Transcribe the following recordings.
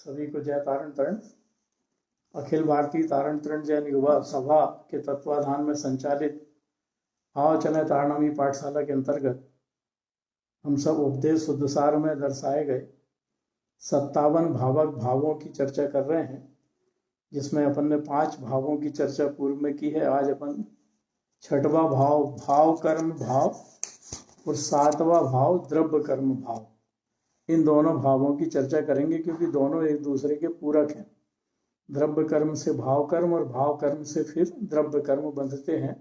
सभी को जय तारण तरण। अखिल भारतीय तारण तरण जैन युवा सभा के तत्वाधान में संचालित आओ चले तारणमी पाठशाला के अंतर्गत हम सब उपदेश शुद्धसार में दर्शाए गए 57 भावक भावों की चर्चा कर रहे हैं, जिसमें अपन ने 5 भावों की चर्चा पूर्व में की है। आज अपन 6वां भाव भाव कर्म भाव और 7वां भाव द्रव्य कर्म भाव, इन दोनों भावों की चर्चा करेंगे, क्योंकि दोनों एक दूसरे के पूरक हैं। द्रव्य कर्म से भाव कर्म और भाव कर्म से फिर द्रव्य कर्म बंधते हैं।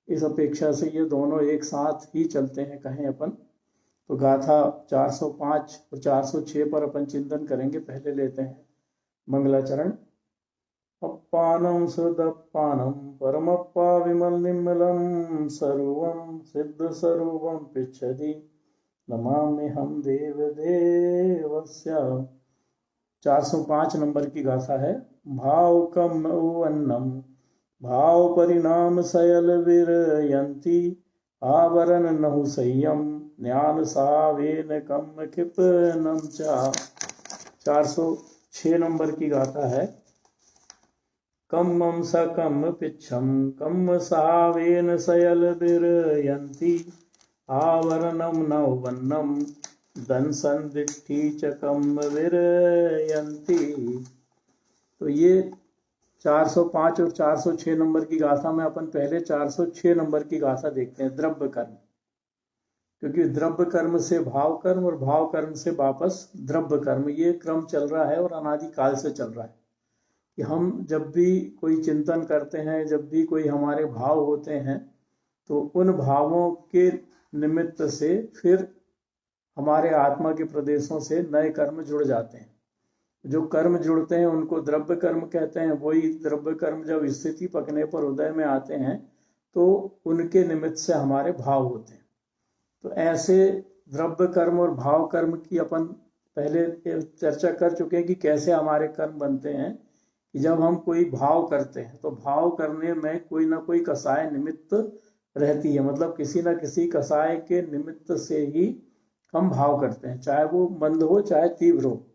इस अपेक्षा से ये दोनों एक साथ ही चलते हैं कहें अपन तो। गाथा 405 और 406 पर अपन चिंतन करेंगे। पहले लेते हैं मंगलाचरण। अप्पानं सुदप्पानं परमप्पा विमल निर्मलं सर्वं सिद्ध स्वरूपं पिच्छति नमामि हम देव देवस्य। 405 नंबर की गाथा है। भाव कम अन्नम भाव परिणाम सयल विरयंती आवरण नहु संयम ज्ञान सावेन कम क्षिपनम चा। 406 नंबर की गाथा है। कम्मं सकम पिच्छम कम सावेन सयल विरयंती आवरणम नवन्नम दंसन दिट्ठी च कम विरयंती। तो ये 405 और 406 नंबर की गाथा में अपन पहले 406 नंबर की गाथा देखते हैं, द्रव्य कर्म। क्योंकि द्रव्य कर्म से भाव कर्म और भाव कर्म से वापस द्रव्य कर्म, ये क्रम चल रहा है और अनादिकाल से चल रहा है कि हम जब भी कोई चिंतन करते हैं, जब भी कोई हमारे भाव होते हैं, तो उन भावों के निमित्त से फिर हमारे आत्मा के प्रदेशों से नए कर्म जुड़ जाते हैं। जो कर्म जुड़ते हैं उनको द्रव्य कर्म कहते हैं। वही द्रव्य कर्म जब स्थिति पकने पर उदय में आते हैं तो उनके निमित्त से हमारे भाव होते हैं। तो ऐसे द्रव्य कर्म और भाव कर्म की अपन पहले चर्चा कर चुके हैं कि कैसे हमारे कर्म बनते हैं। कि जब हम कोई भाव करते हैं तो भाव करने में कोई ना कोई कसाय निमित्त रहती है, मतलब किसी ना किसी कसाय के निमित्त से ही हम भाव करते हैं, चाहे वो मंद हो चाहे तीव्र हो।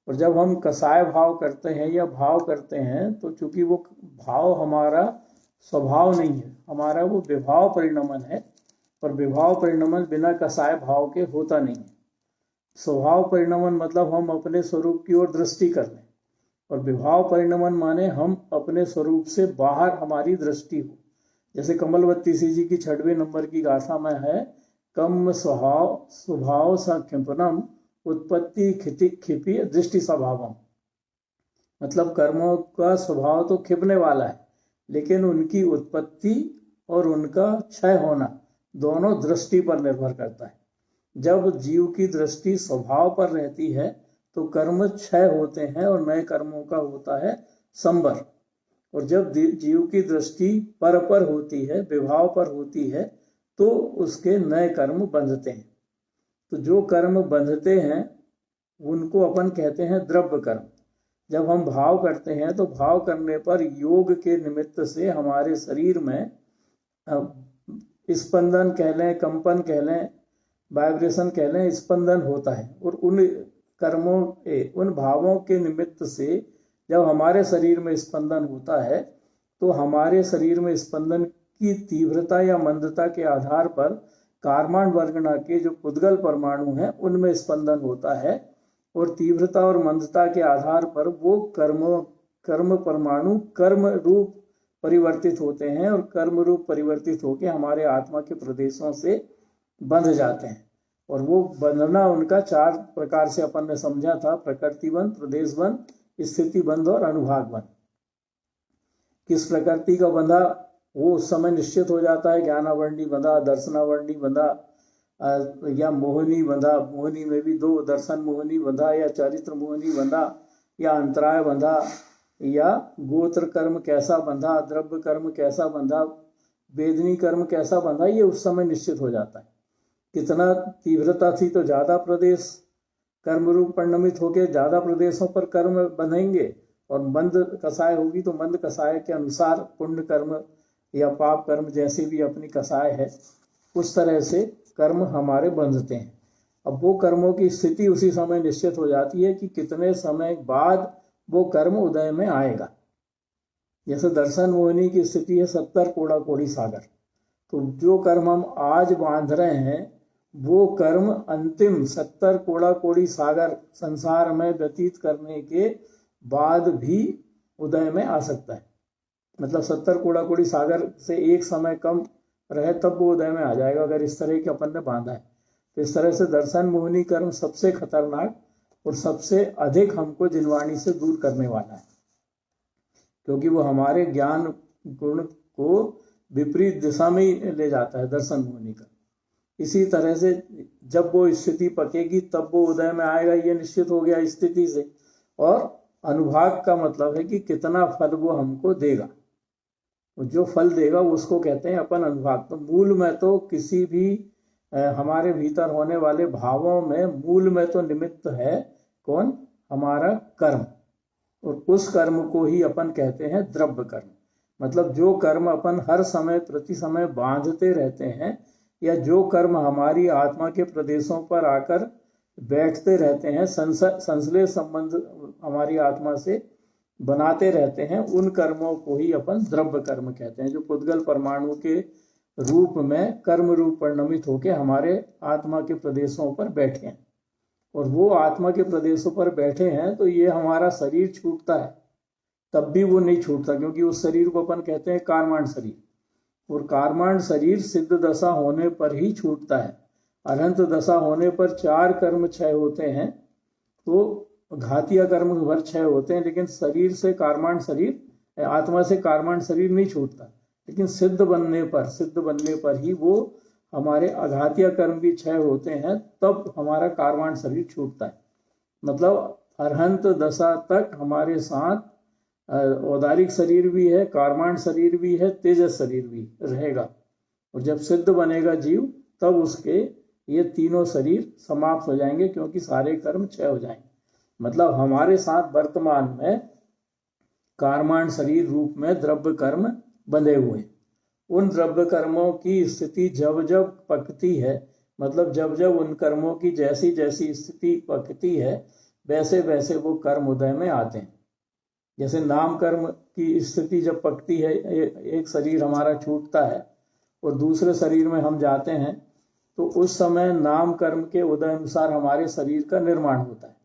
और जब हम कसाय भाव करते हैं या भाव करते हैं तो चूंकि वो भाव हमारा स्वभाव नहीं है, हमारा वो विभाव परिणमन है, और विभाव परिणमन बिना कसाय भाव के होता नहीं है। स्वभाव परिणमन मतलब हम अपने स्वरूप की ओर दृष्टि कर लें, और विभाव परिणमन माने हम अपने स्वरूप से बाहर हमारी दृष्टि हो। जैसे कमलवती जी की 6वें नंबर की गाथा में है, कम स्वभाव संक्षिपनम उत्पत्ति खिपी दृष्टि स्वभावम। मतलब कर्मों का स्वभाव तो खिपने वाला है, लेकिन उनकी उत्पत्ति और उनका क्षय होना दोनों दृष्टि पर निर्भर करता है। जब जीव की दृष्टि स्वभाव पर रहती है तो कर्म क्षय होते हैं और नए कर्मों का होता है संवर। और जब जीव की दृष्टि पर होती है, विभाव पर होती है, तो उसके नए कर्म बंधते हैं। तो जो कर्म बंधते हैं उनको अपन कहते हैं द्रव्य कर्म। जब हम भाव करते हैं तो भाव करने पर योग के निमित्त से हमारे शरीर में स्पंदन कह लें, कंपन कह लें, वाइब्रेशन कह लें, स्पंदन होता है। और उन कर्मों के, उन भावों के निमित्त से जब हमारे शरीर में स्पंदन होता है तो हमारे शरीर में स्पंदन की तीव्रता या मंदता के आधार पर कार्बन वर्गना के जो पुद्गल परमाणु हैं उनमें स्पंदन होता है, और तीव्रता और मंदता के आधार पर वो कर्म परमाणु कर्म रूप परिवर्तित होते हैं, और कर्म रूप परिवर्तित होकर हमारे आत्मा के प्रदेशों से बंध जाते हैं। और वो बंधना उनका 4 प्रकार से अपन ने समझा था, प्रकृति बंध, प्रदेश बंध, स्थिति बंध और अनुभाग बंध। किस प्रकृति का बंधा वो उस समय निश्चित हो जाता है, ज्ञानावर्णी बंधा, दर्शनावर्णी बंधा या मोहिनी बंधा। मोहिनी में भी 2, दर्शन मोहिनी बंधा या चरित्र मोहिनी बंधा या अंतराय बंधा, या गोत्र कर्म कैसा बंधा, द्रव्य कर्म कैसा बंधा, वेदनी कर्म कैसा बंधा, ये उस समय निश्चित हो जाता है। कितना तीव्रता थी तो ज्यादा प्रदेश कर्म रूप परिणमित होकर ज्यादा प्रदेशों पर कर्म बंधेंगे, और मंद कसाय होगी तो मंद कसाय के अनुसार पुण्य कर्म या पाप कर्म जैसे भी अपनी कसाय है उस तरह से कर्म हमारे बंधते हैं। अब वो कर्मों की स्थिति उसी समय निश्चित हो जाती है कि कितने समय बाद वो कर्म उदय में आएगा। जैसे दर्शन मोहिनी की स्थिति है 70 कोड़ा कोड़ी सागर। तो जो कर्म हम आज बांध रहे हैं वो कर्म अंतिम 70 कोड़ा कोड़ी सागर संसार में व्यतीत करने के बाद भी उदय में आ सकता है। मतलब 70 कोड़ा कोड़ी सागर से एक समय कम रहे तब वो उदय में आ जाएगा, अगर इस तरह के अपन ने बांधा है। तो इस तरह से दर्शन मोहिनी कर्म सबसे खतरनाक और सबसे अधिक हमको जिनवाणी से दूर करने वाला है, क्योंकि वो हमारे ज्ञान गुण को विपरीत दिशा में ले जाता है दर्शन मोहिनी का। इसी तरह से जब वो स्थिति पकेगी तब वो उदय में आएगा, ये निश्चित हो गया स्थिति से। और अनुभाग का मतलब है कि कितना फल वो हमको देगा, जो फल देगा उसको कहते हैं अपन अनुभाग। तो मूल में तो किसी भी हमारे भीतर होने वाले भावों में मूल में तो निमित्त है कौन? हमारा कर्म। और उस कर्म को ही अपन कहते हैं द्रव्य कर्म। मतलब जो कर्म अपन हर समय प्रति समय बांधते रहते हैं, या जो कर्म हमारी आत्मा के प्रदेशों पर आकर बैठते रहते हैं, संश्लेष संबंध हमारी आत्मा से बनाते रहते हैं, उन कर्मों को ही अपन द्रव्य कर्म कहते हैं, जो पुद्गल परमाणु के रूप में कर्म रूप परिणमित होकर हमारे आत्मा के प्रदेशों पर बैठे हैं। और वो आत्मा के प्रदेशों पर बैठे हैं तो ये हमारा शरीर छूटता है तब भी वो नहीं छूटता, क्योंकि उस शरीर को अपन कहते हैं कार्माण शरीर। और कार्माण शरीर सिद्ध दशा होने पर ही छूटता है। अनंत दशा होने पर 4 कर्म क्षय होते हैं, तो घातिया कर्म भर क्षय होते हैं, लेकिन शरीर से कार्माण शरीर, आत्मा से कार्माण शरीर नहीं छूटता। लेकिन सिद्ध बनने पर ही वो हमारे अघातिया कर्म भी क्षय होते हैं, तब हमारा कार्माण शरीर छूटता है। मतलब अरहंत दशा तक हमारे साथ औदारिक शरीर भी है, कार्माण शरीर भी है, तेजस शरीर भी रहेगा। और जब सिद्ध बनेगा जीव तब उसके ये तीनों शरीर समाप्त हो जाएंगे, क्योंकि सारे कर्म क्षय हो जाएंगे। मतलब हमारे साथ वर्तमान में कार्माण शरीर रूप में द्रव्य कर्म बंधे हुए। उन द्रव्य कर्मों की स्थिति जब जब पकती है, मतलब जब जब उन कर्मों की जैसी जैसी स्थिति पकती है, वैसे वैसे वो कर्म उदय में आते हैं। जैसे नाम कर्म की स्थिति जब पकती है, एक शरीर हमारा छूटता है और दूसरे शरीर में हम जाते हैं, तो उस समय नाम कर्म के उदय अनुसार हमारे शरीर का निर्माण होता है।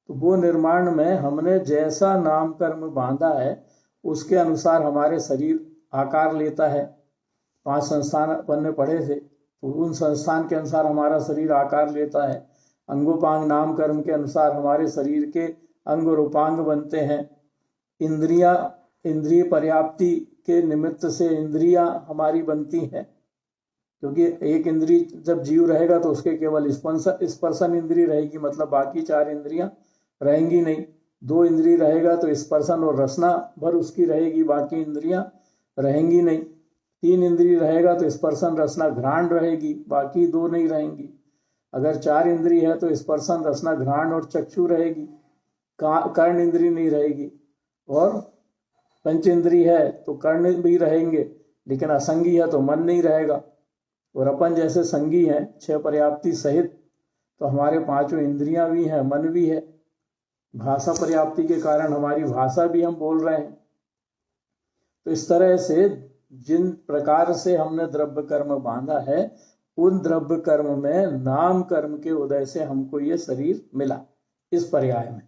तो वो निर्माण में हमने जैसा नाम कर्म बांधा है उसके अनुसार हमारे शरीर आकार लेता है। 5 संस्थान अपन ने पढ़े थे, तो उन संस्थान के अनुसार हमारा शरीर आकार लेता है। अंगोपांग नाम कर्म के अनुसार हमारे शरीर के अंग और उपांग बनते हैं। इंद्रिय पर्याप्ति के निमित्त से इंद्रियां हमारी बनती हैं, क्योंकि एक इंद्री जब जीव रहेगा तो उसके केवल स्पर्शन इंद्री रहेगी, मतलब बाकी 4 इंद्रियां रहेंगी नहीं। 2 इंद्री रहेगा तो स्पर्शन और रसना भर उसकी रहेगी, बाकी इंद्रियां रहेंगी नहीं। 3 इंद्री रहेगा तो स्पर्शन रसना घ्राण रहेगी, बाकी 2 नहीं रहेंगी। अगर 4 इंद्री है तो स्पर्शन रसना घ्राण और चक्षु रहेगी, कर्ण इंद्री नहीं रहेगी। और 5 इंद्री है तो कर्ण भी रहेंगे, लेकिन असंगी है तो मन नहीं रहेगा। और अपन जैसे संगी हैं 6 पर्याप्ति सहित, तो हमारे 5 इंद्रियां भी हैं, मन भी है। भाषा पर्याप्ति के कारण हमारी भाषा भी हम बोल रहे हैं। तो इस तरह से जिन प्रकार से हमने द्रव्य कर्म बांधा है, उन द्रव्य कर्म में नाम कर्म के उदय से हमको ये शरीर मिला इस पर्याय में।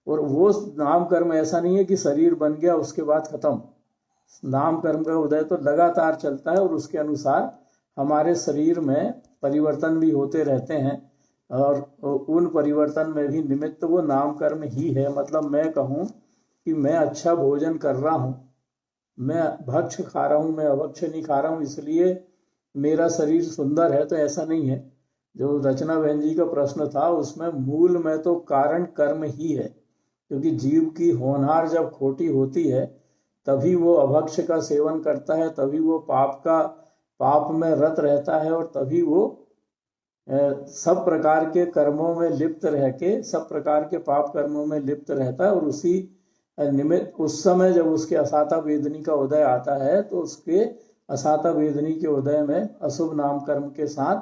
और वो नाम कर्म ऐसा नहीं है कि शरीर बन गया उसके बाद खत्म। नाम कर्म का उदय तो लगातार चलता है और उसके अनुसार हमारे शरीर में परिवर्तन भी होते रहते हैं, और उन परिवर्तन में भी निमित्त वो नाम कर्म ही है। मतलब मैं कहूँ कि मैं अच्छा भोजन कर रहा हूँ, मैं भक्ष खा रहा हूँ, मैं अभक्ष नहीं खा रहा हूँ, इसलिए मेरा शरीर सुंदर है, तो ऐसा नहीं है। जो रचना बहन जी का प्रश्न था उसमें मूल में तो कारण कर्म ही है, क्योंकि जीव की होनहार जब खोटी होती है तभी वो अभक्ष का सेवन करता है, तभी वो पाप में रत रहता है, और तभी वो सब प्रकार के कर्मों में लिप्त रह के सब प्रकार के पाप कर्मों में लिप्त रहता है। और उसी निमित्त उस समय जब उसके असाता वेदनी का उदय आता है, तो उसके असाता वेदनी के उदय में अशुभ नाम कर्म के साथ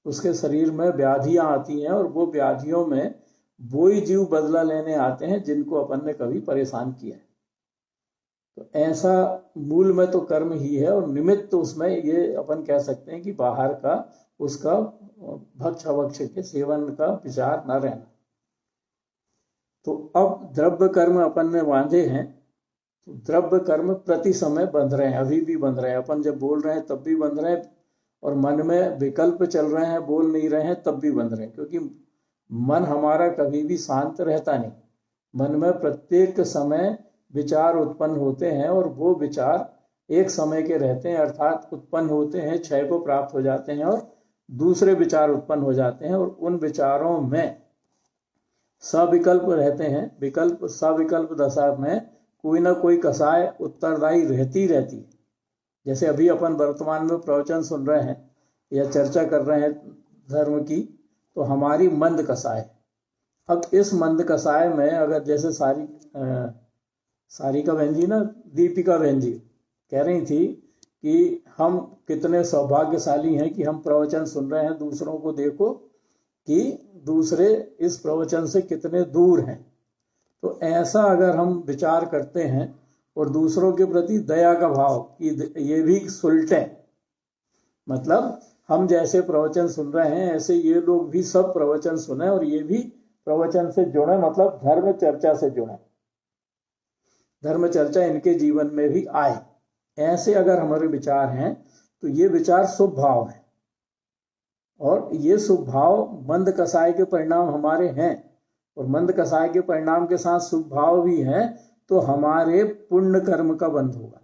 उसके शरीर में व्याधियां आती हैं, और वो व्याधियों में वो ही जीव बदला लेने आते हैं जिनको अपन ने कभी परेशान किया है। तो ऐसा मूल में तो कर्म ही है, और निमित्त तो उसमें ये अपन कह सकते हैं कि बाहर का उसका भक्ष अभक्ष के सेवन का विचार न रहना। तो अब द्रव्य कर्म अपन ने बांधे हैं, तो द्रव्य कर्म प्रति समय बंध रहे हैं, अभी भी बंध रहे हैं। अपन जब बोल रहे हैं तब भी बंध रहे हैं, और मन में विकल्प चल रहे हैं, बोल नहीं रहे हैं तब भी बंध रहे हैं, क्योंकि मन हमारा कभी भी शांत रहता नहीं। मन में प्रत्येक समय विचार उत्पन्न होते हैं, और वो विचार एक समय के रहते हैं, अर्थात उत्पन्न होते हैं, क्षय को प्राप्त हो जाते हैं, और दूसरे विचार उत्पन्न हो जाते हैं, और उन विचारों में सविकल्प रहते हैं। विकल्प सविकल्प दशा में कोई ना कोई कसाय उत्तरदायी रहती है। जैसे अभी अपन वर्तमान में प्रवचन सुन रहे हैं या चर्चा कर रहे हैं धर्म की, तो हमारी मंद कसाय। अब इस मंद कसाय में अगर जैसे सारिका बहन जी ना, दीपिका बहन जी कह रही थी कि हम कितने सौभाग्यशाली हैं कि हम प्रवचन सुन रहे हैं, दूसरों को देखो कि दूसरे इस प्रवचन से कितने दूर हैं। तो ऐसा अगर हम विचार करते हैं, और दूसरों के प्रति दया का भाव कि ये भी सुलटे, मतलब हम जैसे प्रवचन सुन रहे हैं ऐसे ये लोग भी सब प्रवचन सुने, और ये भी प्रवचन से जुड़े, मतलब धर्म चर्चा से जुड़े, धर्म चर्चा इनके जीवन में भी आए। ऐसे अगर हमारे विचार हैं तो ये विचार शुभ भाव है, और ये शुभ भाव मंद कसाय के परिणाम हमारे हैं, और मंद कसाय के परिणाम के साथ शुभ भाव भी है, तो हमारे पुण्य कर्म का बंध होगा।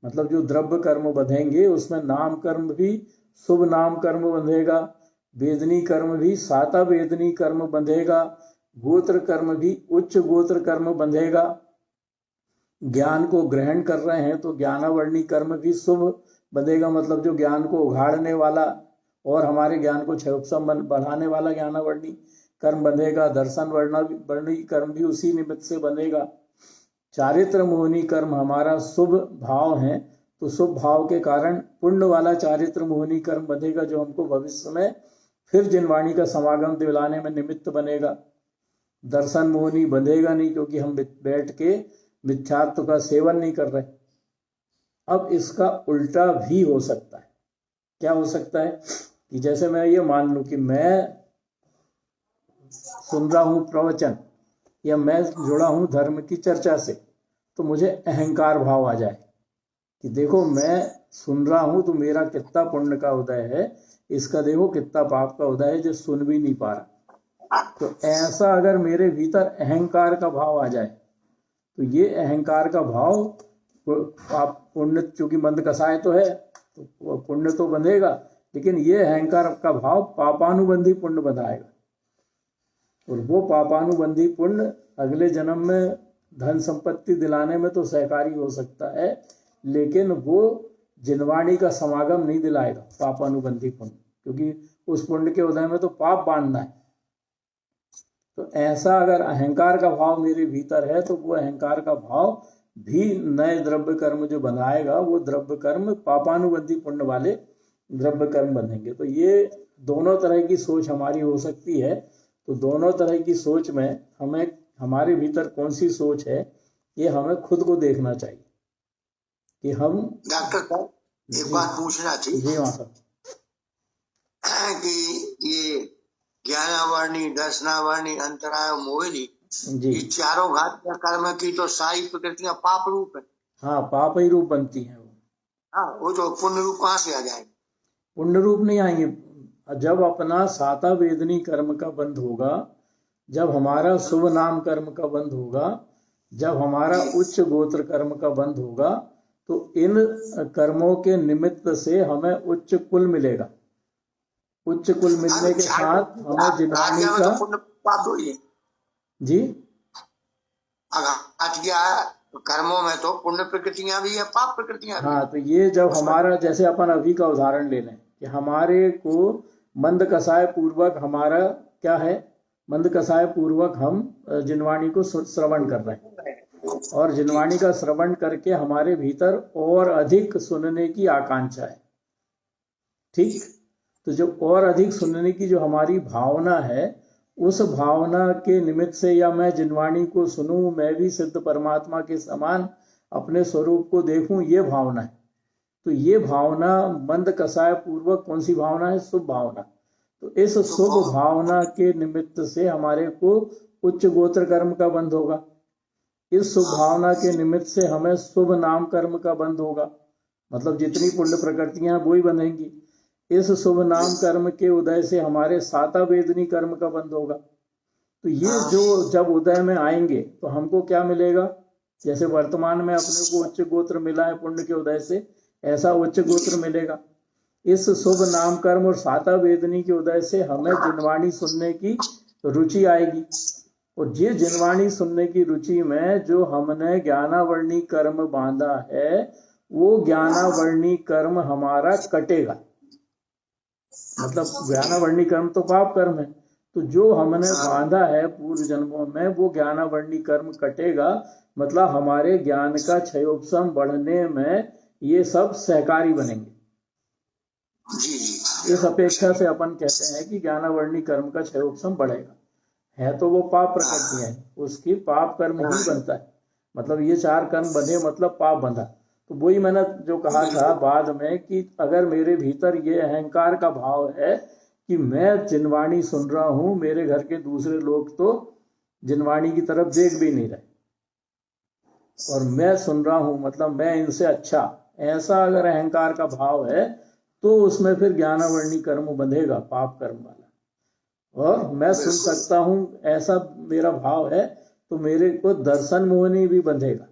मतलब जो द्रव्य कर्म बंधेंगे उसमें नाम कर्म भी शुभ नाम कर्म बंधेगा, वेदनी कर्म भी साता वेदनी कर्म बंधेगा, गोत्र कर्म भी उच्च गोत्र कर्म बंधेगा। ज्ञान को ग्रहण कर रहे हैं तो ज्ञानावर्णी कर्म भी शुभ बंधेगा, मतलब जो ज्ञान को उघाड़ने वाला और हमारे ज्ञान को क्षयोपम बढ़ाने वाला ज्ञानावर्णी कर्म बंधेगा। दर्शन वर्णी कर्म भी उसी निमित्त से बंधेगा। चारित्र मोहनी कर्म हमारा शुभ भाव है, तो शुभ भाव के कारण पुण्य वाला चारित्र मोहनी कर्म बंधेगा, जो हमको भविष्य में फिर जिनवाणी का समागम दिलाने में निमित्त बनेगा। दर्शन मोहनी बंधेगा नहीं, क्योंकि हम बैठ के मिथ्यात्व का सेवन नहीं कर रहे। अब इसका उल्टा भी हो सकता है। क्या हो सकता है कि जैसे मैं ये मान लूं कि मैं सुन रहा हूं प्रवचन, या मैं जुड़ा हूं धर्म की चर्चा से, तो मुझे अहंकार भाव आ जाए कि देखो मैं सुन रहा हूं तो मेरा कितना पुण्य का उदय है, इसका देखो कितना पाप का उदय है जो सुन भी नहीं पा रहा। तो ऐसा अगर मेरे भीतर अहंकार का भाव आ जाए, तो ये अहंकार का भाव पाप पुण्य, चूंकि मंद कसाय तो है तो पुण्य तो बंधेगा, लेकिन ये अहंकार का भाव पापानुबंधी पुण्य बंधाएगा, और वो पापानुबंधी पुण्य अगले जन्म में धन संपत्ति दिलाने में तो सहकारी हो सकता है, लेकिन वो जिनवाणी का समागम नहीं दिलाएगा पापानुबंधी पुण्य, क्योंकि उस पुण्य के उदय में तो पाप बांधना है। तो ऐसा अगर अहंकार का भाव मेरे भीतर है, तो वो अहंकार का भाव भी नए द्रव्य कर्म जो बनाएगा, वो द्रव्य कर्म पापानुबंधी पुण्य वाले द्रव्य कर्म बनेंगे। तो ये दोनों तरह की सोच हमारी हो सकती है। तो दोनों तरह की सोच में हमें हमारे भीतर कौन सी सोच है, ये हमें खुद को देखना चाहिए कि हम। डॉक्टर एक बात पूछना थी। जी हाँ सर। कि ये ज्ञानावर्णी, दर्शनावर्णी, अंतराय, मोहिनी, ये चारों घातिया कर्म की तो सारी प्रकृतियां पाप रूप है। हाँ, पाप ही रूप बनती है वो। हाँ, वो तो पुण्य रूप कहाँ से आ जाएंगे? पुण्य रूप नहीं आएंगे। जब अपना साता वेदनी कर्म का बंध होगा, जब हमारा शुभ नाम कर्म का बंध होगा, जब हमारा उच्च गोत्र कर्म का बंध होगा, तो इन कर्मों के निमित्त से हमें उच्च कुल मिलेगा। उच्च कुल मिलने के साथ हमें जिनवाणी का पुण्य पाप हुई है जी। कर्मों में तो पुण्य प्रकृतियां भी है, पाप प्रकृतियां भी। हाँ, तो ये जब हमारा, जैसे अपन अभी का उदाहरण ले लें कि हमारे को मंद कसाय पूर्वक हमारा क्या है, मंद कसाय पूर्वक हम जिनवाणी को श्रवण कर रहे हैं, और जिनवाणी का श्रवण करके हमारे भीतर और अधिक सुनने की आकांक्षा है। ठीक, तो जो और अधिक सुनने की जो हमारी भावना है, उस भावना के निमित्त से, या मैं जिनवाणी को सुनूं, मैं भी सिद्ध परमात्मा के समान अपने स्वरूप को देखूं, ये भावना है। तो ये भावना मंद कसाय पूर्वक कौन सी भावना है? शुभ भावना। तो इस शुभ भावना के निमित्त से हमारे को उच्च गोत्र कर्म का बंध होगा। इस शुभ भावना के निमित्त से हमें शुभ नाम कर्म का बंध होगा, मतलब जितनी पुण्य प्रकृतियां वो ही बंधेंगी। इस शुभ नाम कर्म के उदय से हमारे साता वेदनी कर्म का बंध होगा। तो ये जो जब उदय में आएंगे तो हमको क्या मिलेगा? जैसे वर्तमान में अपने को उच्च गोत्र मिला है पुण्य के उदय से, ऐसा उच्च गोत्र मिलेगा। इस शुभ नाम कर्म और साता वेदनी के उदय से हमें जिनवाणी सुनने की रुचि आएगी, और ये जिनवाणी सुनने की रुचि में जो हमने ज्ञानावर्णी कर्म बांधा है, वो ज्ञानावर्णी कर्म हमारा कटेगा। मतलब ज्ञानावर्णी कर्म तो पाप कर्म है, तो जो हमने बांधा है पूर्व जन्मों में, वो ज्ञानावर्णी कर्म कटेगा। मतलब हमारे ज्ञान का क्षयोपशम बढ़ने में ये सब सहकारी बनेंगे। इस अपेक्षा से अपन कहते हैं कि ज्ञानावर्णी कर्म का क्षयोपशम बढ़ेगा। है तो वो पाप प्रकृति है, उसकी पाप कर्म ही बनता है। मतलब ये चार कर्म बंधे मतलब पाप बंधा। तो वही मैंने जो कहा था बाद में कि अगर मेरे भीतर ये अहंकार का भाव है कि मैं जिनवाणी सुन रहा हूं, मेरे घर के दूसरे लोग तो जिनवाणी की तरफ देख भी नहीं रहे, और मैं सुन रहा हूं मतलब मैं इनसे अच्छा, ऐसा अगर अहंकार का भाव है तो उसमें फिर ज्ञानावर्णी कर्म बंधेगा, पाप कर्म वाला। और मैं सुन सकता हूं ऐसा मेरा भाव है तो मेरे को दर्शन मोहनी भी बंधेगा।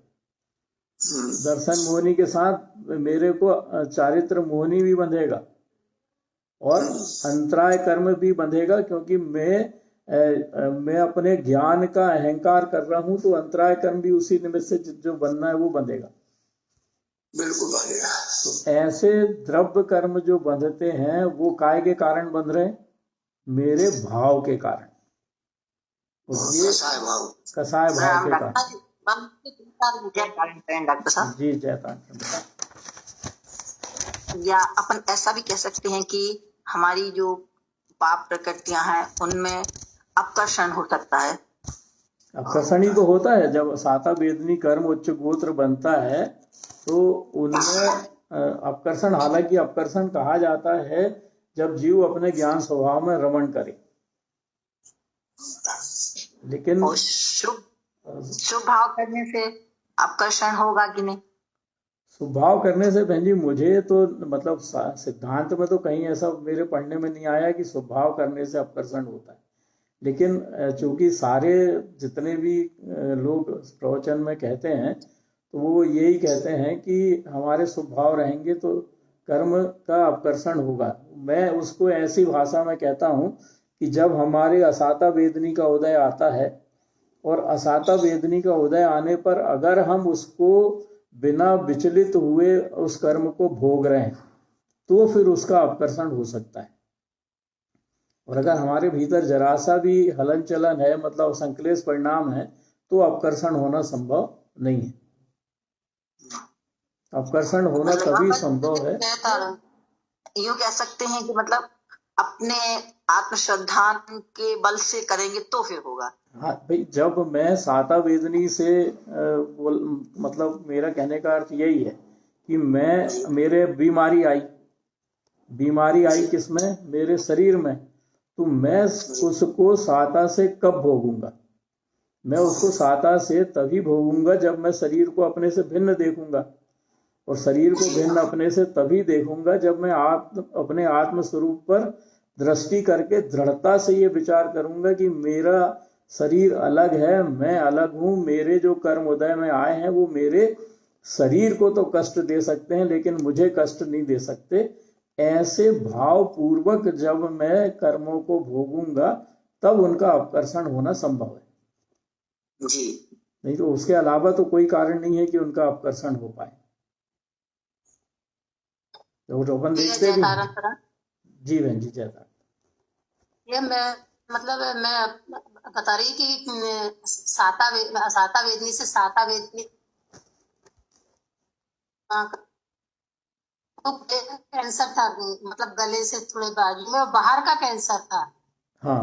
दर्शन मोहनी के साथ मेरे को चारित्र मोहनी भी बंधेगा, और अंतराय कर्म भी बंधेगा, क्योंकि मैं अपने ज्ञान का अहंकार कर रहा हूं, तो अंतराय कर्म भी उसी निमित्त से जो बनना है वो बंधेगा। बिल्कुल बंधेगा। तो ऐसे द्रव्य कर्म जो बंधते हैं वो काय के कारण बंध रहे हैं? मेरे भाव के कारण। ये कसाय भाव के कारण। डॉक्टर साहब जी जयता। या अपन ऐसा भी कह सकते हैं कि हमारी जो पाप प्रकृतियां हैं उनमें अपकर्षण हो सकता है। अपकर्षण ही तो होता है जब साता वेदनी कर्म उच्च गोत्र बनता है, तो उनमें अपकर्षण, हालांकि अपकर्षण कहा जाता है जब जीव अपने ज्ञान स्वभाव में रमण करे, लेकिन शुभ भाव करने से अपकर्षण होगा कि नहीं? शुभ भाव करने से बहन जी मुझे तो मतलब सिद्धांत में तो कहीं ऐसा मेरे पढ़ने में नहीं आया कि शुभ भाव करने से अपकर्षण होता है। लेकिन चूंकि सारे जितने भी लोग प्रवचन में कहते हैं तो वो यही कहते हैं कि हमारे शुभ भाव रहेंगे तो कर्म का अपकर्षण होगा। मैं उसको ऐसी भाषा में कहता हूँ कि जब हमारे असाता वेदनी का उदय आता है, और असाता वेदनी का उदय आने पर अगर हम उसको बिना विचलित हुए उस कर्म को भोग रहे हैं तो फिर उसका अपकर्षण हो सकता है। और अगर हमारे भीतर जरा सा भी हलन चलन है, मतलब संक्लेश परिणाम है, तो अपकर्षण होना संभव नहीं है। अपकर्षण होना तभी संभव है। यूं कह सकते हैं कि मतलब अपने आत्मश्रद्धा के बल से करेंगे तो फिर होगा। हाँ भाई, जब मैं साता वेदनी से मतलब मेरा कहने का अर्थ यही है कि मेरे बीमारी आई किसमें? मेरे शरीर में। तो मैं उसको साता से कब भोगूंगा? मैं उसको साता से तभी भोगूंगा जब मैं शरीर को अपने से भिन्न देखूंगा, और शरीर को भिन्न अपने से तभी देखूंगा जब मैं अपने आत्म स्वरूप पर दृष्टि करके दृढ़ता से ये विचार करूंगा कि मेरा शरीर अलग है, मैं अलग हूं। मेरे जो कर्म उदय में आए हैं वो मेरे शरीर को तो कष्ट दे सकते हैं लेकिन मुझे कष्ट नहीं दे सकते। ऐसे भाव पूर्वक जब मैं कर्मों को भोगूंगा तब उनका अपकर्षण होना संभव है जी। नहीं तो उसके अलावा तो कोई कारण नहीं है कि उनका अपकर्षण हो पाए। तो अपन देखते भी जी बहन जी जयता। ये मैं बता रही कि साता वेदनी से साता वेदनी तो कैंसर था, मतलब गले से थोड़े बाजू में, बाहर का कैंसर था। हाँ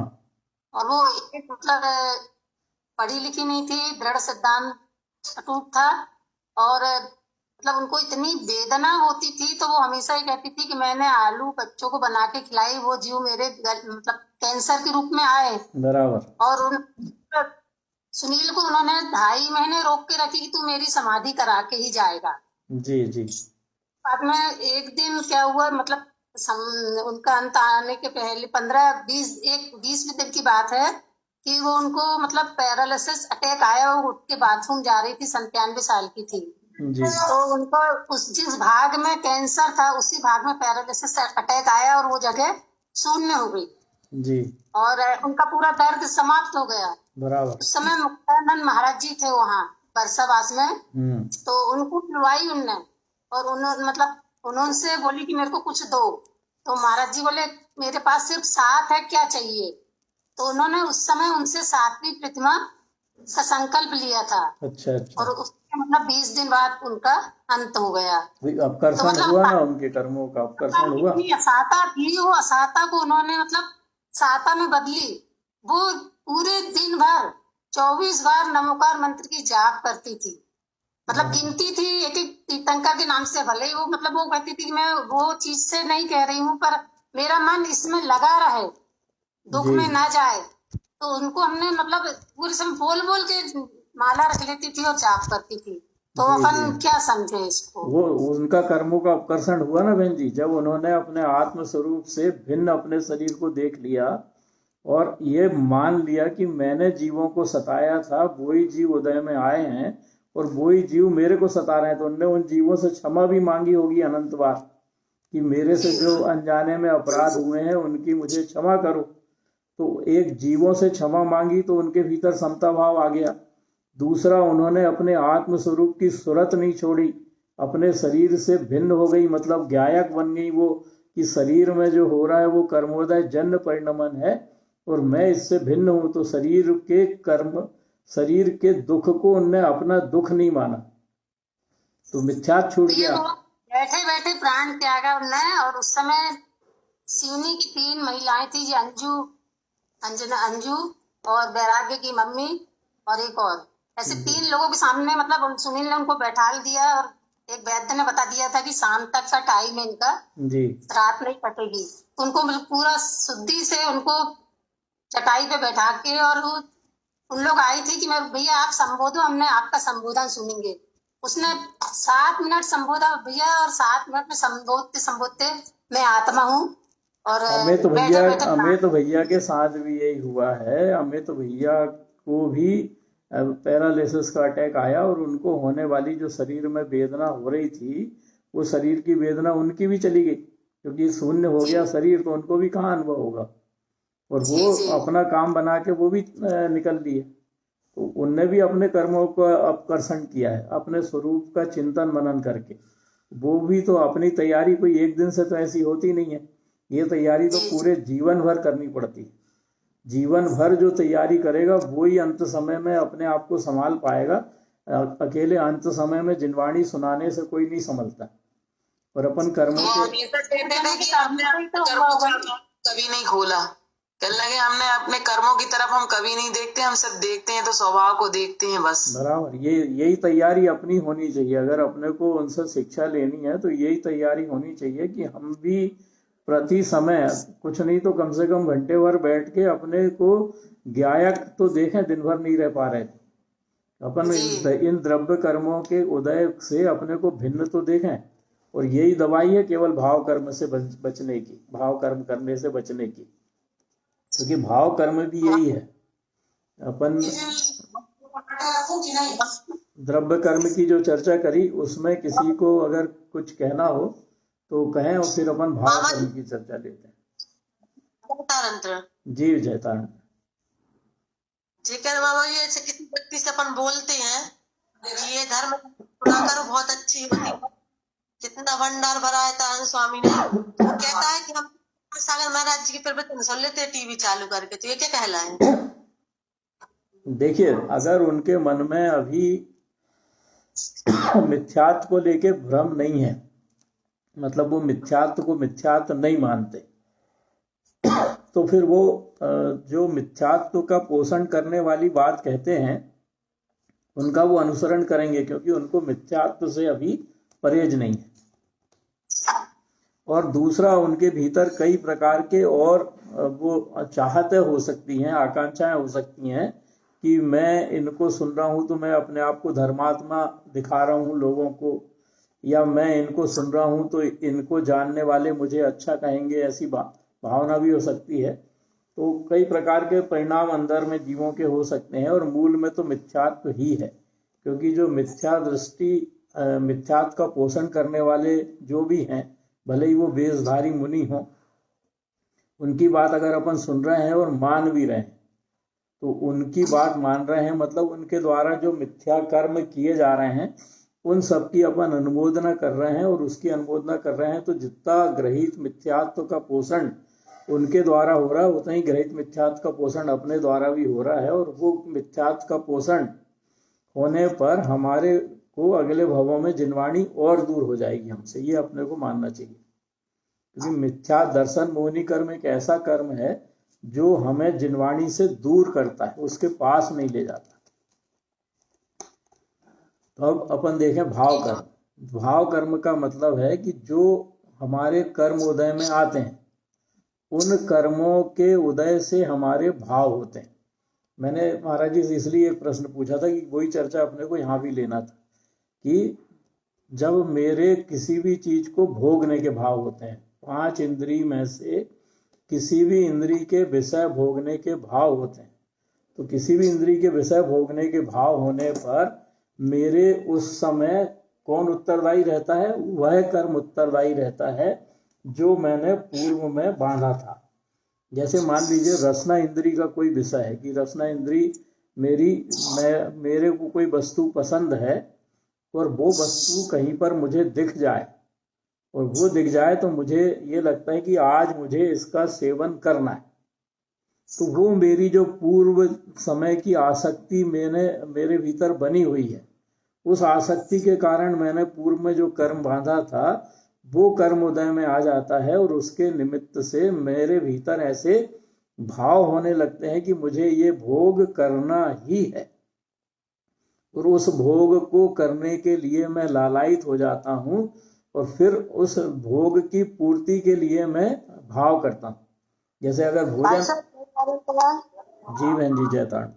और वो एक मतलब पढ़ी लिखी नहीं थी, दृढ़ सिद्धांत अटूट था। और मतलब उनको इतनी वेदना होती थी तो वो हमेशा ही कहती थी कि मैंने आलू बच्चों को बना के खिलाई, वो जीव मेरे मतलब कैंसर के रूप में आए। बराबर। और उन सुनील को उन्होंने 2.5 महीने रोक के रखी कि तू मेरी समाधि करा के ही जाएगा। जी जी। बाद में एक दिन क्या हुआ, मतलब उनका अंत आने के पहले 20 दिन की बात है कि वो उनको मतलब पैरालिसिस अटैक आया। वो उठ के बाथरूम जा रही थी, 97 साल की थी। जी तो उनको जिस भाग में कैंसर था उसी भाग में पैरालिसिस अटैक आया और वो जगह शून्य हो गई जी। और उनका पूरा दर्द समाप्त हो गया। बराबर। उस समय मुक्तानंद महाराज जी थे वहाँ बरसाबास में। तो उनको बुलवाई उनने और उन्होंने मतलब उन्होंने बोली कि मेरे को कुछ दो। तो महाराज जी बोले मेरे पास सिर्फ 7 है, क्या चाहिए। तो उन्होंने उस समय उनसे 7वीं प्रतिमा का संकल्प लिया था। अच्छा अच्छा। और उसके मतलब 20 दिन बाद उनका अंत हो गया। अपकर्षण तो मतलब हुआ ना, उनके कर्मों का अपकर्षण हुआ। असाता थी, वो असाता को उन्होंने मतलब साता में बदली। वो पूरे दिन भर 24 बार नमोकार मंत्र की जाप करती थी। मतलब गिनती थी एक एक तीर्थंकर के नाम से, भले ही वो मतलब वो कहती थी कि मैं वो चीज से नहीं कह रही हूँ पर मेरा मन इसमें लगा रहे, दुख में ना जाए। तो उनको हमने मतलब पूरे समय बोल बोल के माला रख लेती थी और जाप करती थी। तो अपन क्या समझे इसको। वो उनका कर्मों का अपकर्षण हुआ ना बहन जी, जब उन्होंने अपने आत्म स्वरूप से भिन्न अपने शरीर को देख लिया और ये मान लिया कि मैंने जीवों को सताया था, वही जीव उदय में आए हैं और वही जीव मेरे को सता रहे हैं। तो उनने उन जीवों से क्षमा भी मांगी होगी अनंत बार कि मेरे से जो अनजाने में अपराध हुए हैं उनकी मुझे क्षमा करो। तो एक जीवों से क्षमा मांगी तो उनके भीतर समता भाव आ गया। दूसरा, उन्होंने अपने आत्म स्वरूप की सूरत नहीं छोड़ी, अपने शरीर से भिन्न हो गई, मतलब ज्ञायक बन गई वो कि शरीर में जो हो रहा है वो कर्मोदय जन्य परिणमन है और मैं इससे भिन्न हूं। तो शरीर के कर्म, शरीर के दुख को उनने अपना दुख नहीं माना, तो मिथ्या छूट गया। बैठे बैठे प्राण त्यागा उनने। और उस समय सिवनी की 3 महिलाएं थी, जी अंजू और वैराग्य की मम्मी और एक और, ऐसे 3 लोगों के सामने मतलब सुनील ने उनको बैठाल दिया और एक वैद्य ने बता दिया था कि शाम तक का टाइम है इनका, जी रात नहीं कटेगी। तो उनको पूरा शुद्धि से उनको चटाई पे बैठा के और उन लोग आई थी कि मैं भैया आप संबोधो, हमने आपका संबोधन सुनेंगे। उसने 7 मिनट संबोधा भैया और 7 मिनट में संबोधते संबोधते मैं आत्मा हूँ। और हमें तो भैया के साथ भी यही हुआ है। हमें तो भैया को भी पैरालिसिस का अटैक आया और उनको होने वाली जो शरीर में वेदना हो रही थी वो शरीर की वेदना उनकी भी चली गई, क्योंकि शून्य हो गया शरीर, तो उनको भी कहाँ अनुभव होगा। और वो अपना काम बना के वो भी निकल लिए। तो उनने भी अपने कर्मों का अपकर्षण किया है अपने स्वरूप का चिंतन मनन करके। वो भी तो अपनी तैयारी कोई एक दिन से तो ऐसी होती नहीं है, ये तैयारी तो पूरे जीवन भर करनी पड़ती है। जीवन भर जो तैयारी करेगा वही अंत समय में अपने आप को संभाल पाएगा। अकेले अंत समय में जिनवाणी सुनाने से कोई नहीं संभलता। और अपन कर्मों के कभी नहीं खोला, कहने लगे हमने अपने कर्मों की तरफ हम कभी नहीं देखते, हम सब देखते हैं तो स्वभाव को देखते हैं बस। बराबर, यही तैयारी अपनी होनी चाहिए। अगर अपने को उनसे शिक्षा लेनी है तो यही तैयारी होनी चाहिए कि हम भी प्रति समय कुछ नहीं तो कम से कम घंटे भर बैठ के अपने को ज्ञायक तो देखें, दिन भर नहीं रह पा रहे थे अपन इन द्रव्य कर्मों के उदय से अपने को भिन्न तो देखें। और यही दवाई है केवल भाव कर्म से बचने की, भाव कर्म करने से बचने की, क्योंकि भाव कर्म भी यही है। अपन द्रव्य कर्म की जो चर्चा करी उसमें किसी को अगर कुछ कहना हो तो कहें और फिर अपन भाव कर्म की चर्चा लेते हैं। जी जयतानंद जेकर बाबा ये किसी व्यक्ति से अपन बोलते हैं ये धर्म करो बहुत अच्छी होती, कितना भंडार भरा है तारण स्वामी ने, तो कहता है कि हम सागर महाराज जी के प्रवचन सुन लेते हैं टीवी चालू करके, तो ये क्या कहलाए। देखिए, अगर उनके मन में अभी मिथ्यात्व को लेके भ्रम नहीं है, मतलब वो मिथ्यात्व को मिथ्यात्व नहीं मानते, तो फिर वो जो मिथ्यात्व का पोषण करने वाली बात कहते हैं उनका वो अनुसरण करेंगे, क्योंकि उनको मिथ्यात्व से अभी परहेज नहीं है। और दूसरा, उनके भीतर कई प्रकार के और वो चाहतें हो सकती हैं, आकांक्षाएं हो सकती हैं कि मैं इनको सुन रहा हूं तो मैं अपने आप को धर्मात्मा दिखा रहा हूं लोगों को, या मैं इनको सुन रहा हूं तो इनको जानने वाले मुझे अच्छा कहेंगे, ऐसी भावना भी हो सकती है। तो कई प्रकार के परिणाम अंदर में जीवों के हो सकते हैं, और मूल में तो मिथ्यात्व ही है, क्योंकि जो मिथ्या दृष्टि मिथ्यात्व का पोषण करने वाले जो भी हैं, भले ही वो वेशधारी मुनि हों, उनकी बात अगर अपन सुन रहे हैं और मान भी रहे हैं, तो उनकी बात मान रहे हैं मतलब उनके द्वारा जो मिथ्या कर्म किए जा रहे हैं उन सब की अपन अनुमोदना कर रहे हैं, और उसकी अनुमोदना कर रहे हैं तो जितना ग्रहित मिथ्यात्व का पोषण उनके द्वारा हो रहा है उतना ही ग्रहित मिथ्यात्व का पोषण अपने द्वारा भी हो रहा है। और वो मिथ्यात्व का पोषण होने पर हमारे को अगले भवों में जिनवाणी और दूर हो जाएगी हमसे, ये अपने को मानना चाहिए। क्योंकि मिथ्या दर्शन मोहिनी कर्म एक ऐसा कर्म है जो हमें जिनवाणी से दूर करता है, उसके पास नहीं ले जाता। तो अब अपन देखें भाव कर्म। भाव कर्म का मतलब है कि जो हमारे कर्म उदय में आते हैं उन कर्मों के उदय से हमारे भाव होते हैं। मैंने महाराज जी से इसलिए एक प्रश्न पूछा था कि वही चर्चा अपने को यहाँ भी लेना था कि जब मेरे किसी भी चीज को भोगने के भाव होते हैं, 5 इंद्रिय में से किसी भी इंद्रिय के विषय भोगने के भाव होते हैं, तो किसी भी इंद्रिय के विषय भोगने के भाव होने पर मेरे उस समय कौन उत्तरदायी रहता है? वह कर्म उत्तरदायी रहता है जो मैंने पूर्व में बांधा था। जैसे मान लीजिए रसना इंद्री का कोई विषय है कि रसना इंद्री मेरे को कोई वस्तु पसंद है और वो वस्तु कहीं पर मुझे दिख जाए, और वो दिख जाए तो मुझे ये लगता है कि आज मुझे इसका सेवन करना है, तो वो मेरी जो पूर्व समय की आसक्ति मेरे भीतर बनी हुई है, उस आसक्ति के कारण मैंने पूर्व में जो कर्म बांधा था वो कर्म उदय में आ जाता है, और उसके निमित्त से मेरे भीतर ऐसे भाव होने लगते हैं कि मुझे ये भोग करना ही है, और उस भोग को करने के लिए मैं लालायित हो जाता हूँ, और फिर उस भोग की पूर्ति के लिए मैं भाव करता हूँ। जैसे अगर भोजन, जी बहन जी जयतारण,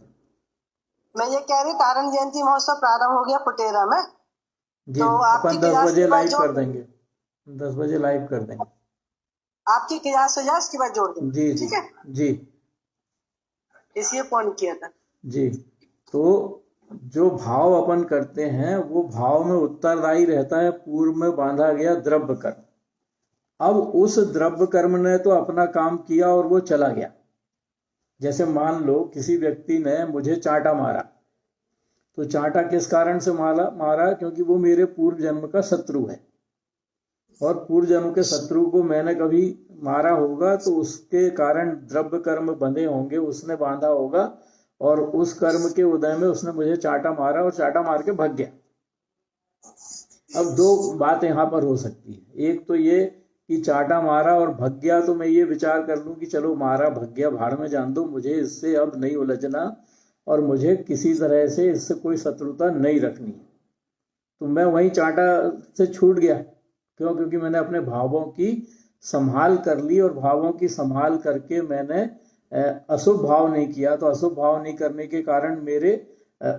मैं ये कह रही तारण जयंती महोत्सव प्रारंभ हो गया पुटेरा में, जी तो अपन 10 बजे लाइव कर देंगे, 10 बजे लाइव कर देंगे। आपकी क्लास हो जाए उसके बाद जोड़ देंगे। जी ठीक है जी, इसलिए फोन किया था जी। तो जो भाव अपन करते हैं वो भाव में उत्तरदायी रहता है पूर्व में बांधा गया द्रव्य कर्म। अब उस द्रव्य कर्म ने तो अपना काम किया और वो चला गया। जैसे मान लो किसी व्यक्ति ने मुझे चांटा मारा, तो चांटा किस कारण से मारा? क्योंकि वो मेरे पूर्व जन्म का शत्रु है, और पूर्व जन्म के शत्रु को मैंने कभी मारा होगा तो उसके कारण द्रव्य कर्म बंधे होंगे, उसने बांधा होगा, और उस कर्म के उदय में उसने मुझे चांटा मारा और चांटा मार के भाग गया। अब 2 बात यहाँ पर हो सकती है। एक तो ये कि चांटा मारा और भाग गया तो मैं ये विचार कर लूं कि चलो मारा भाग गया, भाड़ में जान दो, मुझे इससे अब नहीं उलझना और मुझे किसी तरह से इससे कोई शत्रुता नहीं रखनी, तो मैं वहीं चांटा से छूट गया। क्यों? क्योंकि मैंने अपने भावों की संभाल कर ली, और भावों की संभाल करके मैंने अशुभ भाव नहीं किया। तो अशुभ भाव नहीं करने के कारण मेरे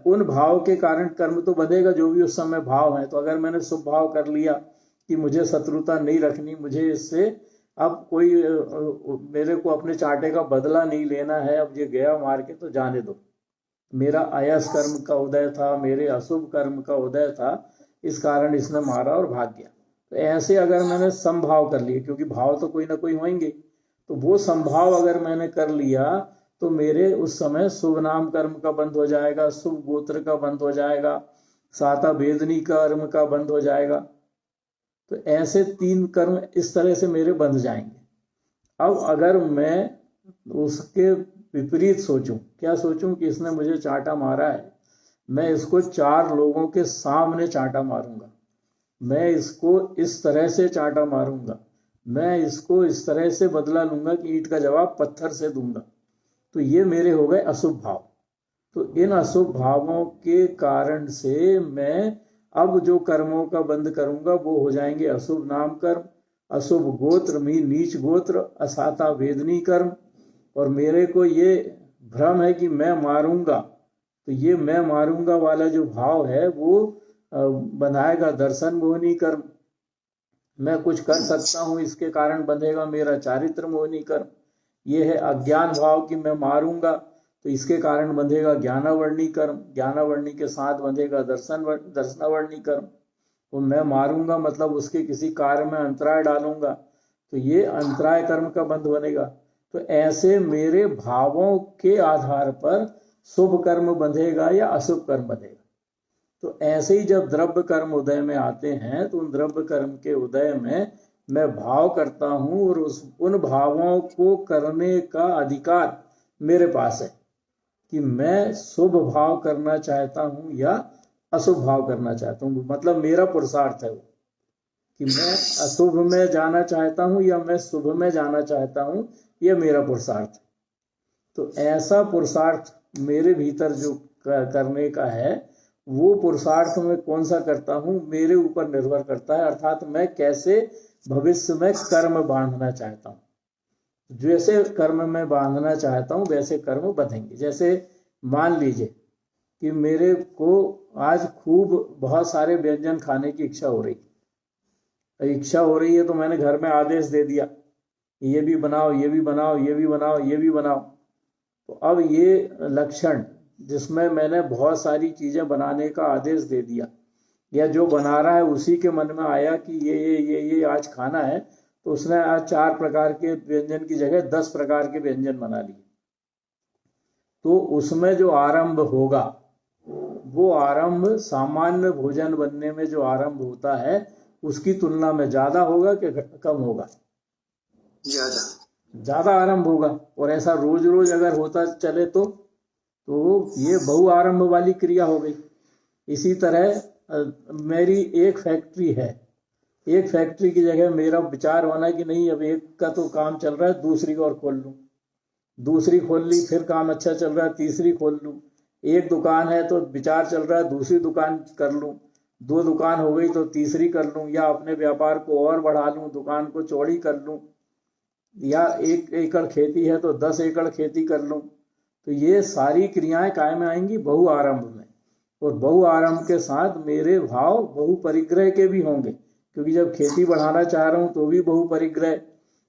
उन भाव के कारण कर्म तो बंधेगा जो भी उस समय भाव है। तो अगर मैंने शुभ भाव कर लिया कि मुझे शत्रुता नहीं रखनी, मुझे इससे अब कोई मेरे को अपने चांटे का बदला नहीं लेना है, अब ये गया मार के तो जाने दो, मेरा अयस कर्म का उदय था, मेरे अशुभ कर्म का उदय था, इस कारण इसने मारा और भाग गया। तो ऐसे अगर मैंने संभाव कर लिए, क्योंकि भाव तो कोई ना कोई होंगे, तो वो संभाव अगर मैंने कर लिया तो मेरे उस समय शुभ नाम कर्म का बंद हो जाएगा, शुभ गोत्र का बंद हो जाएगा, साता वेदनी कर्म का बंद हो जाएगा। तो ऐसे 3 कर्म इस तरह से मेरे बंध जाएंगे। अब अगर मैं उसके विपरीत सोचूं, क्या सोचूं कि इसने मुझे चांटा मारा है, मैं इसको 4 लोगों के सामने चांटा मारूंगा, मैं इसको इस तरह से चांटा मारूंगा, मैं इसको इस तरह से बदला लूंगा कि ईंट का जवाब पत्थर से दूंगा। तो ये मेरे हो गए अशुभ भाव। तो इन अशुभ भावों के कारण से मैं अब जो कर्मों का बंध करूंगा वो हो जाएंगे अशुभ नाम कर्म, अशुभ गोत्र में नीच गोत्र, असाता वेदनी कर्म। और मेरे को ये भ्रम है कि मैं मारूंगा, तो ये मैं मारूंगा वाला जो भाव है वो बनाएगा दर्शन मोहनी कर्म। मैं कुछ कर सकता हूं इसके कारण बंधेगा मेरा चारित्र मोहनी कर्म। ये है अज्ञान भाव कि मैं मारूंगा तो इसके कारण बंधेगा ज्ञानावर्णी कर्म, ज्ञानावर्णी के साथ बंधेगा दर्शनावर्णी कर्म। तो मैं मारूंगा मतलब उसके किसी कार्य में अंतराय डालूंगा, तो ये अंतराय कर्म का बंध बनेगा। तो ऐसे मेरे भावों के आधार पर शुभ कर्म बंधेगा या अशुभ कर्म बंधेगा। तो ऐसे ही जब द्रव्य कर्म उदय में आते हैं तो उन द्रव्य कर्म के उदय में मैं भाव करता हूं और उन भावों को करने का अधिकार मेरे पास है कि मैं शुभ भाव करना चाहता हूं या अशुभ भाव करना चाहता हूं। मतलब मेरा पुरुषार्थ है वो कि मैं अशुभ में जाना चाहता हूं या मैं शुभ में जाना चाहता हूं, यह मेरा पुरुषार्थ है। तो ऐसा पुरुषार्थ मेरे भीतर जो करने का है वो पुरुषार्थ में कौन सा करता हूं मेरे ऊपर निर्भर करता है। अर्थात मैं कैसे भविष्य में कर्म बांधना चाहता हूं, जैसे कर्म में बांधना चाहता हूं वैसे कर्म बंधेंगे। जैसे मान लीजिए कि मेरे को आज खूब बहुत सारे व्यंजन खाने की इच्छा हो रही है, तो मैंने घर में आदेश दे दिया ये भी बनाओ, ये भी बनाओ, ये भी बनाओ, ये भी बनाओ। तो अब ये लक्षण जिसमें मैंने बहुत सारी चीजें बनाने का आदेश दे दिया या जो बना रहा है उसी के मन में आया कि ये आज खाना है, तो उसने आज 4 प्रकार के व्यंजन की जगह 10 प्रकार के व्यंजन बना लिए। तो उसमें जो आरंभ होगा वो आरंभ सामान्य भोजन बनने में जो आरंभ होता है उसकी तुलना में ज्यादा होगा कि कम होगा? ज्यादा आरंभ होगा। और ऐसा रोज रोज अगर होता चले तो ये बहु आरंभ वाली क्रिया हो गई। इसी तरह मेरी एक फैक्ट्री है, एक फैक्ट्री की जगह मेरा विचार होना कि नहीं अब एक का तो काम चल रहा है दूसरी और खोल लूं, दूसरी खोल ली, फिर काम अच्छा चल रहा है तीसरी खोल लूं। एक दुकान है तो विचार चल रहा है दूसरी दुकान कर लूं, 2 दुकान हो गई तो तीसरी कर लूं, या अपने व्यापार को और बढ़ा लूं, दुकान को चौड़ी कर लूं, या 1 एकड़ खेती है तो 10 एकड़ खेती कर लूं। तो ये सारी क्रियाएं काय में आएंगी? बहु आरंभ में। और बहु आरंभ के साथ मेरे भाव बहु परिग्रह के भी होंगे, क्योंकि जब खेती बढ़ाना चाह रहा हूं तो भी बहु परिग्रह।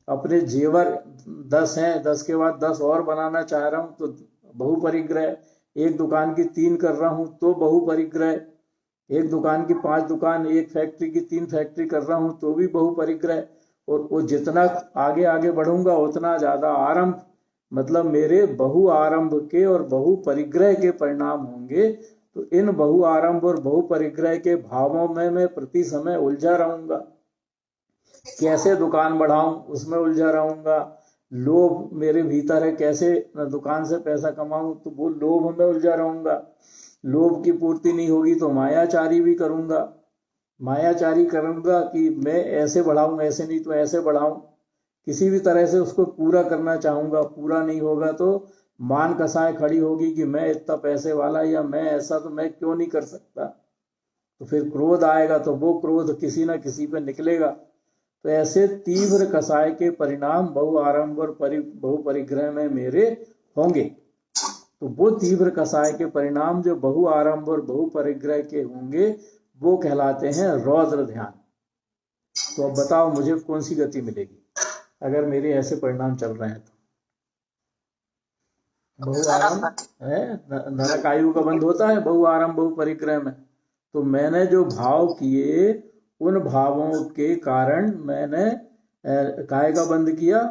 अपने जेवर 10 हैं, 10 के बाद 10 और बनाना चाह रहा हूं तो बहु परिग्रह। एक दुकान की 3 कर रहा हूं तो बहु परिग्रह। एक दुकान की 5 दुकान, एक फैक्ट्री की 3 फैक्ट्री कर रहा हूं तो भी बहु परिग्रह। और वो जितना आगे आगे बढ़ूंगा उतना ज्यादा आरंभ, मतलब मेरे बहु आरंभ के और बहु परिग्रह के परिणाम होंगे। तो इन बहु आरंभ और बहु परिग्रह के भावों में मैं प्रति समय उलझा रहूंगा। कैसे दुकान बढ़ाऊं उसमें उलझा रहूंगा। लोभ मेरे भीतर है, कैसे दुकान से पैसा कमाऊं, तो वो लोभ में उलझा रहूंगा। लोभ की पूर्ति नहीं होगी तो मायाचारी भी करूंगा, मायाचारी करूंगा कि मैं ऐसे बढ़ाऊं, ऐसे नहीं तो ऐसे बढ़ाऊं। किसी भी तरह से उसको पूरा करना चाहूंगा, पूरा नहीं होगा तो मान कसाय खड़ी होगी कि मैं इतना पैसे वाला या मैं ऐसा तो मैं क्यों नहीं कर सकता। तो फिर क्रोध आएगा तो वो क्रोध किसी ना किसी पे निकलेगा। तो ऐसे तीव्र कसाय के परिणाम बहु आरंभ और बहु परिग्रह में मेरे होंगे। तो वो तीव्र कसाय के परिणाम जो बहु आरंभ और बहु परिग्रह के होंगे वो कहलाते हैं रौद्र ध्यान। तो अब बताओ मुझे कौन सी गति मिलेगी अगर मेरे ऐसे परिणाम चल रहे हैं तो? बहु आरंभ है, नरक आयु का बंध होता है बहु आरंभ बहु परिग्रह में। तो मैंने जो भाव किए उन भावों के कारण मैंने काय का बंध किया?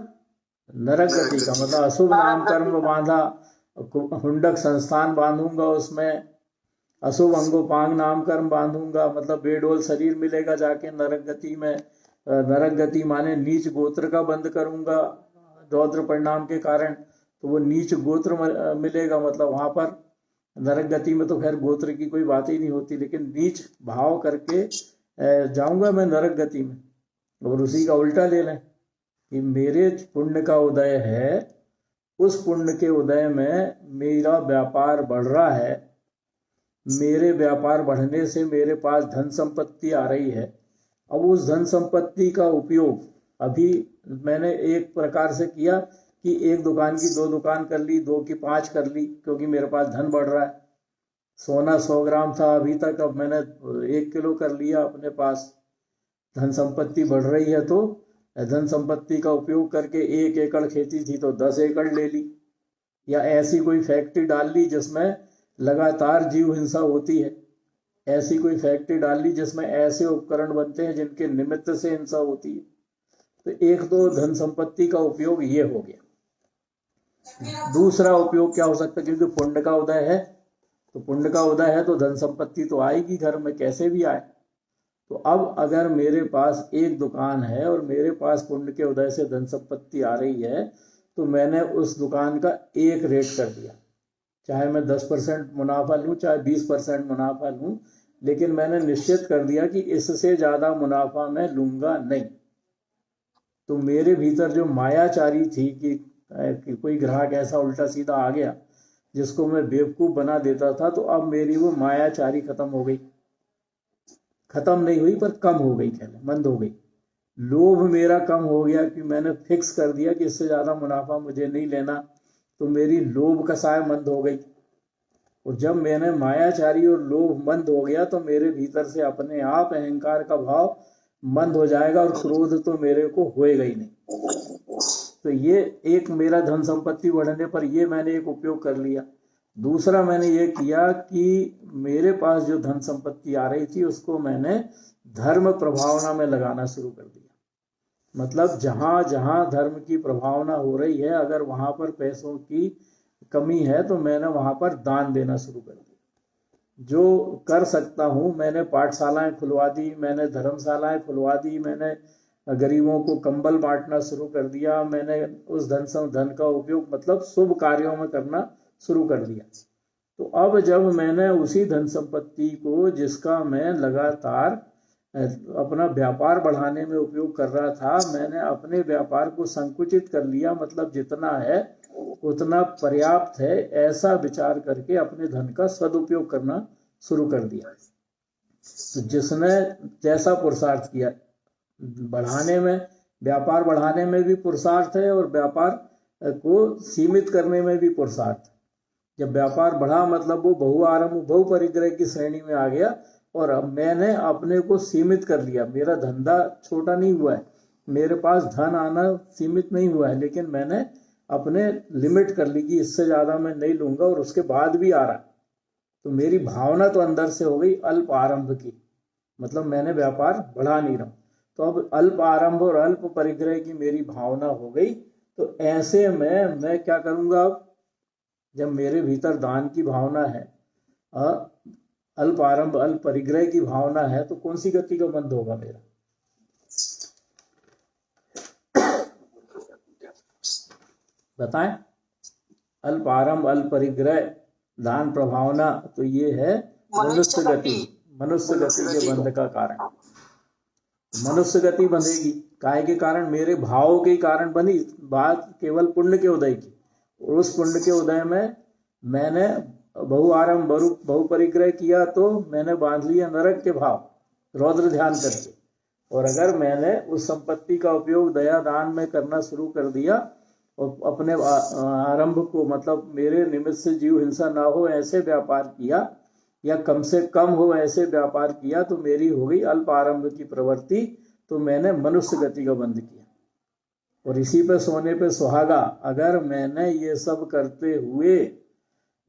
नरक गति का। मतलब अशुभ नाम कर्म बांधा, हुंडक संस्थान बांधूंगा, उसमें अशुभ अंगोपांग नाम कर्म बांधूंगा, मतलब बेडोल शरीर मिलेगा जाके नरक गति में। नरक गति माने नीच गोत्र का बंध करूंगा रौद्र परिणाम के कारण, तो वो नीच गोत्र मिलेगा। मतलब वहां पर नरक गति में तो खैर गोत्र की कोई बात ही नहीं होती, लेकिन नीच भाव करके जाऊंगा मैं नरक गति में। और उसी का उल्टा ले लें कि मेरे पुण्य का उदय है, उस पुण्य के उदय में मेरा व्यापार बढ़ रहा है, मेरे व्यापार बढ़ने से मेरे पास धन संपत्ति आ रही है। अब उस धन संपत्ति का उपयोग अभी मैंने एक प्रकार से किया कि एक दुकान की 2 दुकान कर ली, 2 की 5 कर ली, क्योंकि मेरे पास धन बढ़ रहा है। सोना 100 ग्राम था अभी तक, अब मैंने 1 किलो कर लिया अपने पास। धन संपत्ति बढ़ रही है तो धन संपत्ति का उपयोग करके 1 एकड़ खेती थी तो 10 एकड़ ले ली, या ऐसी कोई फैक्ट्री डाल ली जिसमें लगातार जीव हिंसा होती है, ऐसी कोई फैक्ट्री डाल ली जिसमें ऐसे उपकरण बनते हैं जिनके निमित्त से हिंसा होती है। तो एक तो धन संपत्ति का उपयोग ये हो गया। दूसरा उपयोग क्या हो सकता है, क्योंकि पुण्य का उदय है, तो पुण्य का उदय है तो धन संपत्ति तो आएगी घर में, कैसे भी आए। तो अब अगर मेरे पास एक दुकान है और मेरे पास पुण्य के उदय से धन संपत्ति आ रही है, तो मैंने उस दुकान का एक रेट कर दिया, चाहे मैं 10% मुनाफा लूं, चाहे 20% मुनाफा लूं, लेकिन मैंने निश्चित कर दिया कि इससे ज्यादा मुनाफा मैं लूंगा नहीं। तो मेरे भीतर जो मायाचारी थी कि कोई ग्राहक ऐसा उल्टा सीधा आ गया जिसको मैं बेवकूफ बना देता था, तो अब मेरी वो मायाचारी खत्म हो गई। खत्म नहीं हुई पर कम हो गई, मंद हो गई। लोभ मेरा कम हो गया कि मैंने फिक्स कर दिया कि इससे ज्यादा मुनाफा मुझे नहीं लेना, तो मेरी लोभ कसाय मंद हो गई। और जब मैंने मायाचारी और लोभ मंद हो गया तो मेरे भीतर से अपने आप अहंकार का भाव मंद हो जाएगा और क्रोध तो मेरे को होएगा ही नहीं। तो ये एक मेरा धन संपत्ति बढ़ने पर ये मैंने एक उपयोग कर लिया। दूसरा मैंने ये किया कि मेरे पास जो धन संपत्ति आ रही थी उसको मैंने धर्म प्रभावना में लगाना शुरू कर दिया। मतलब जहां जहां धर्म की प्रभावना हो रही है, अगर वहां पर पैसों की कमी है तो मैंने वहां पर दान देना शुरू कर दिया। जो कर सकता हूं, मैंने पाठशालाएं खुलवा दी, मैंने धर्मशालाएं खुलवा दी, मैंने गरीबों को कंबल बांटना शुरू कर दिया, मैंने उस धन का उपयोग मतलब शुभ कार्यों में करना शुरू कर दिया। तो अब जब मैंने उसी धन संपत्ति को, जिसका मैं लगातार अपना व्यापार बढ़ाने में उपयोग कर रहा था, मैंने अपने व्यापार को संकुचित कर लिया। मतलब जितना है उतना पर्याप्त है, ऐसा विचार करके अपने धन का सदुपयोग करना शुरू कर दिया। तो जिसने जैसा पुरुषार्थ किया, बढ़ाने में, व्यापार बढ़ाने में भी पुरुषार्थ है और व्यापार को सीमित करने में भी पुरुषार्थ। जब व्यापार बढ़ा मतलब वो बहुआरंभ बहुपरिग्रह की श्रेणी में आ गया और अब मैंने अपने को सीमित कर लिया। मेरा धंधा छोटा नहीं हुआ है, मेरे पास धन आना सीमित नहीं हुआ है, लेकिन मैंने अपने लिमिट कर ली कि इससे ज्यादा मैं नहीं लूंगा और उसके बाद भी आ रहा। तो मेरी भावना तो अंदर से हो गई अल्प आरंभ की, मतलब मैंने व्यापार बढ़ा नहीं रहा। तो अब अल्प आरंभ और अल्प परिग्रह की मेरी भावना हो गई। तो ऐसे में मैं क्या करूंगा, अब जब मेरे भीतर दान की भावना है, अल्प आरंभ अल्प परिग्रह की भावना है, तो कौन सी गति का बंद होगा मेरा? बताएं। अल्प आरंभ अल्प परिग्रह दान प्रभावना, तो ये है मनुष्य गति। मनुष्य गति के बंध का कारण मनुष्य गति बंधेगी। काय के कारण? मेरे भावों के कारण बनी। बात केवल पुण्य के उदय की, और उस पुण्य के उदय में मैंने बहुआरंभ बहुपरिग्रह किया तो मैंने बांध लिया नरक के भाव रौद्र ध्यान करके। और अगर मैंने उस संपत्ति का उपयोग दया दान में करना शुरू कर दिया और अपने आरंभ को, मतलब मेरे निमित्त से जीव हिंसा ना हो ऐसे व्यापार किया, या कम से कम हो ऐसे व्यापार किया, तो मेरी हो गई अल्प आरंभ की प्रवृत्ति। तो मैंने मनुष्य गति का बंध किया। और इसी पे सोने पे सुहागा। अगर मैंने ये सब करते हुए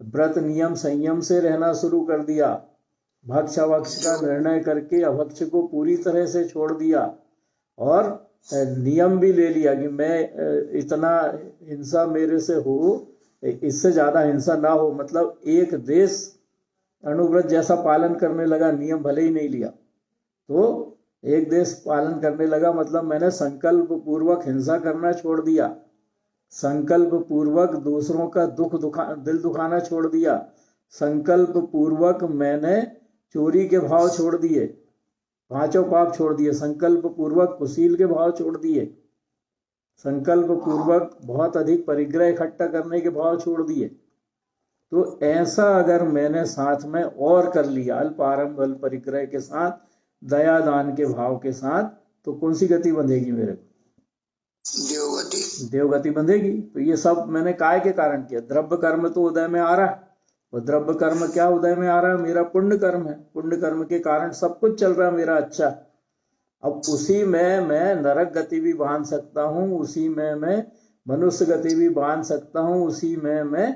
व्रत नियम संयम से रहना शुरू कर दिया, भक्ष अभक्ष का निर्णय करके अभक्ष को पूरी तरह से छोड़ दिया, और नियम भी ले लिया कि मैं इतना हिंसा मेरे से हो, इससे ज्यादा हिंसा ना हो, मतलब एक देश अणुव्रत जैसा पालन करने लगा। नियम भले ही नहीं लिया तो एक देश पालन करने लगा, मतलब मैंने संकल्प पूर्वक हिंसा करना छोड़ दिया, संकल्प पूर्वक दूसरों का दिल दुखाना छोड़ दिया, संकल्प पूर्वक मैंने चोरी के भाव छोड़ दिए, पांचों पाप छोड़ दिए, संकल्प पूर्वक कुशील के भाव छोड़ दिए, संकल्प पूर्वक बहुत अधिक परिग्रह इकट्ठा करने के भाव छोड़ दिए। तो ऐसा अगर मैंने साथ में और कर लिया अल्प आरंभ अल्प परिग्रह के साथ, दया दान के भाव के साथ, तो कौन सी गति बंधेगी मेरे को? देवगति। देवगति बंधेगी। तो ये सब मैंने काय के कारण किया? द्रव्य कर्म तो उदय में आ रहा है, और द्रव्य कर्म क्या उदय में आ रहा है? मेरा पुण्य कर्म है। पुण्य कर्म के कारण सब कुछ चल रहा है मेरा अच्छा। अब उसी में मैं नरक गति भी बांध सकता हूँ, उसी में मैं मनुष्य गति भी बांध सकता हूँ, उसी में मैं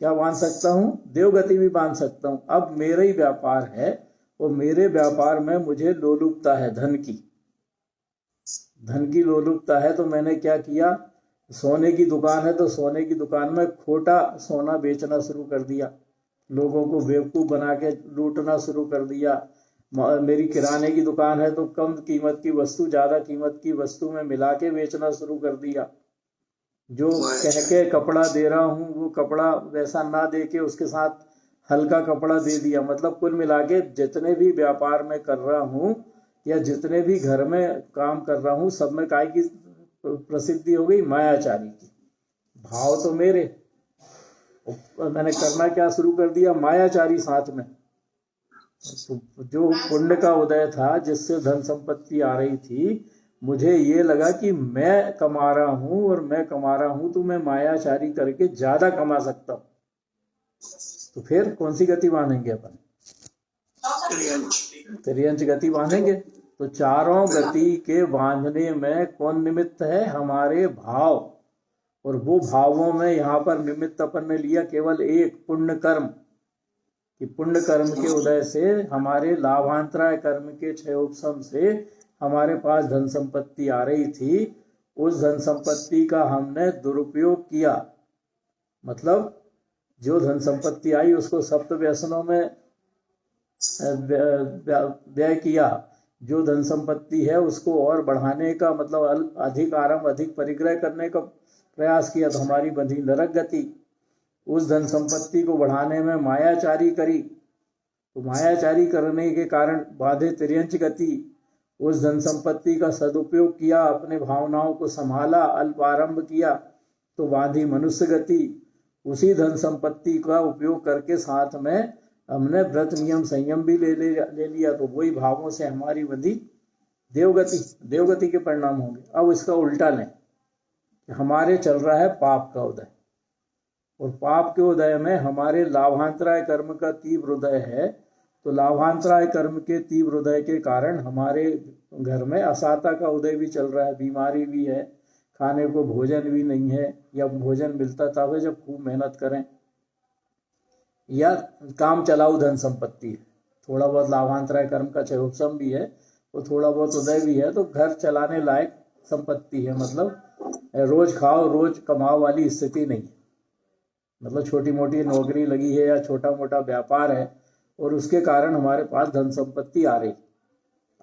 क्या बांध सकता हूँ? देवगति भी बांध सकता हूँ। अब मेरा ही व्यापार है, और मेरे व्यापार में मुझे लोलुपता है धन की, धन की लोलुपता है। तो मैंने क्या किया? सोने की दुकान है तो सोने की दुकान में खोटा सोना बेचना शुरू कर दिया, लोगों को बेवकूफ बना के लूटना शुरू कर दिया। मेरी किराने की दुकान है तो कम कीमत की वस्तु ज्यादा कीमत की वस्तु में मिला के बेचना शुरू कर दिया। जो कह के कपड़ा दे रहा हूँ वो कपड़ा वैसा ना दे के उसके साथ हल्का कपड़ा दे दिया। मतलब कुल मिला के जितने भी व्यापार में कर रहा हूँ या जितने भी घर में काम कर रहा हूँ, सब में काय की प्रसिद्धि हो गई? मायाचारी की। भाव तो मेरे, मैंने करना क्या शुरू कर दिया? मायाचारी साथ में। तो जो पुण्य का उदय था जिससे धन संपत्ति आ रही थी, मुझे ये लगा कि मैं कमा रहा हूं, और मैं कमा रहा हूं तो मैं मायाचारी करके ज्यादा कमा सकता हूं। तो फिर कौन सी गति बांधेंगे अपन? त्रियंच गति बांधेंगे। तो चारों गति के बांधने में कौन निमित्त है? हमारे भाव। और वो भावों में यहाँ पर निमित्त अपन ने लिया केवल एक, पुण्य कर्म। कि पुण्य कर्म के उदय से, हमारे लाभांतराय कर्म के क्षयोपशम से हमारे पास धन संपत्ति आ रही थी। उस धन संपत्ति का हमने दुरुपयोग किया। मतलब जो धन संपत्ति आई उसको सप्त व्यसनों में व्यय किया। जो धन संपत्ति है उसको और बढ़ाने का, मतलब अधिक आरंभ अधिक परिग्रह करने का प्रयास किया, तो हमारी बंधी नरक गति। उस धन संपत्ति को बढ़ाने में मायाचारी करी, तो मायाचारी करने के कारण बाधे तिर्यंच गति। उस धन संपत्ति का सदुपयोग किया, अपने भावनाओं को संभाला, अल्प आरंभ किया, तो बांधी मनुष्य गति। उसी धन संपत्ति का उपयोग करके साथ में हमने व्रत नियम संयम भी ले लिया, तो वही भावों से हमारी बंधी देवगति। देवगति के परिणाम होंगे। अब इसका उल्टा लें, हमारे चल रहा है पाप का उदय, और पाप के उदय में हमारे लाभांतराय कर्म का तीव्र उदय है। तो लाभांतराय कर्म के तीव्र उदय के कारण हमारे घर में असाता का उदय भी चल रहा है, बीमारी भी है, खाने को भोजन भी नहीं है, या भोजन मिलता तब है जब खूब मेहनत करें, या काम चलाऊ धन संपत्ति है, थोड़ा बहुत लाभांतराय कर्म का क्षयोपशम भी है, वो थोड़ा बहुत उदय भी है, तो घर चलाने लायक संपत्ति है। मतलब रोज खाओ रोज कमाओ वाली स्थिति नहीं है। मतलब छोटी मोटी नौकरी लगी है या छोटा मोटा व्यापार है, और उसके कारण हमारे पास धन संपत्ति आ रही।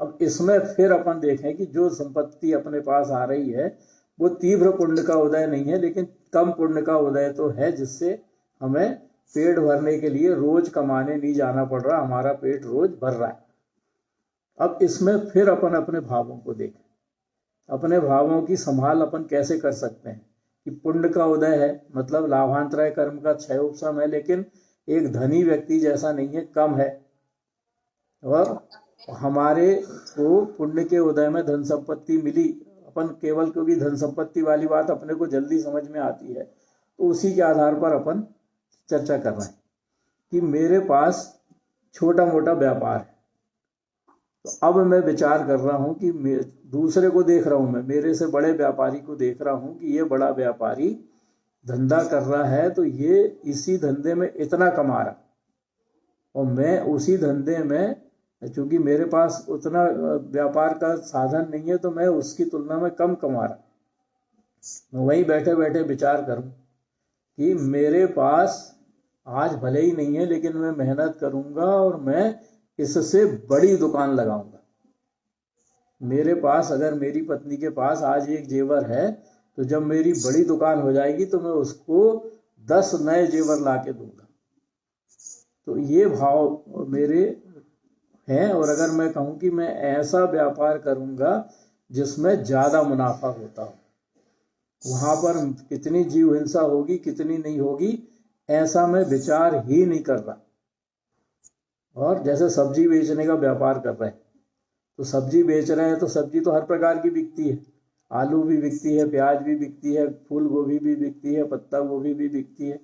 अब इसमें फिर अपन देखें कि जो संपत्ति अपने पास आ रही है वो तीव्र पुण्य का उदय नहीं है, लेकिन कम पुण्य का उदय तो है, जिससे हमें पेट भरने के लिए रोज कमाने नहीं जाना पड़ रहा, हमारा पेट रोज भर रहा है। अब इसमें फिर अपन अपने भावों को देखें, अपने भावों की संभाल अपन कैसे कर सकते हैं। कि पुण्य का उदय है, मतलब लाभांतराय कर्म का क्षयोपशम है, लेकिन एक धनी व्यक्ति जैसा नहीं है, कम है। और हमारे को पुण्य के उदय में धन संपत्ति मिली, अपन केवल क्योंकि धन संपत्ति वाली बात अपने को जल्दी समझ में आती है, तो उसी के आधार पर अपन चर्चा कर रहे हैं कि मेरे पास छोटा मोटा व्यापार है। तो अब मैं विचार कर रहा हूं कि दूसरे को देख रहा हूं, मैं मेरे से बड़े व्यापारी को देख रहा हूं कि ये बड़ा व्यापारी धंधा कर रहा है, तो ये इसी धंधे में इतना कमा रहा, और मैं उसी धंधे में, चूंकि मेरे पास उतना व्यापार का साधन नहीं है, तो मैं उसकी तुलना में कम कमा रहा। मैं वहीं बैठे बैठे विचार करूं कि मेरे पास आज भले ही नहीं है, लेकिन मैं मेहनत करूंगा और मैं इससे बड़ी दुकान लगाऊंगा। मेरे पास, अगर मेरी पत्नी के पास आज एक जेवर है, तो जब मेरी बड़ी दुकान हो जाएगी तो मैं उसको 10 नए जेवर ला के दूंगा। तो ये भाव मेरे है, और अगर मैं कहूँ कि मैं ऐसा व्यापार करूंगा जिसमें ज्यादा मुनाफा होता हो, वहां पर कितनी जीव हिंसा होगी कितनी नहीं होगी ऐसा मैं विचार ही नहीं कर रहा। और जैसे सब्जी बेचने का व्यापार कर रहे हैं, तो सब्जी बेच रहे हैं तो सब्जी तो हर प्रकार की बिकती है, आलू भी बिकती है, प्याज भी बिकती है, फूल गोभी भी बिकती है, पत्ता गोभी भी बिकती है,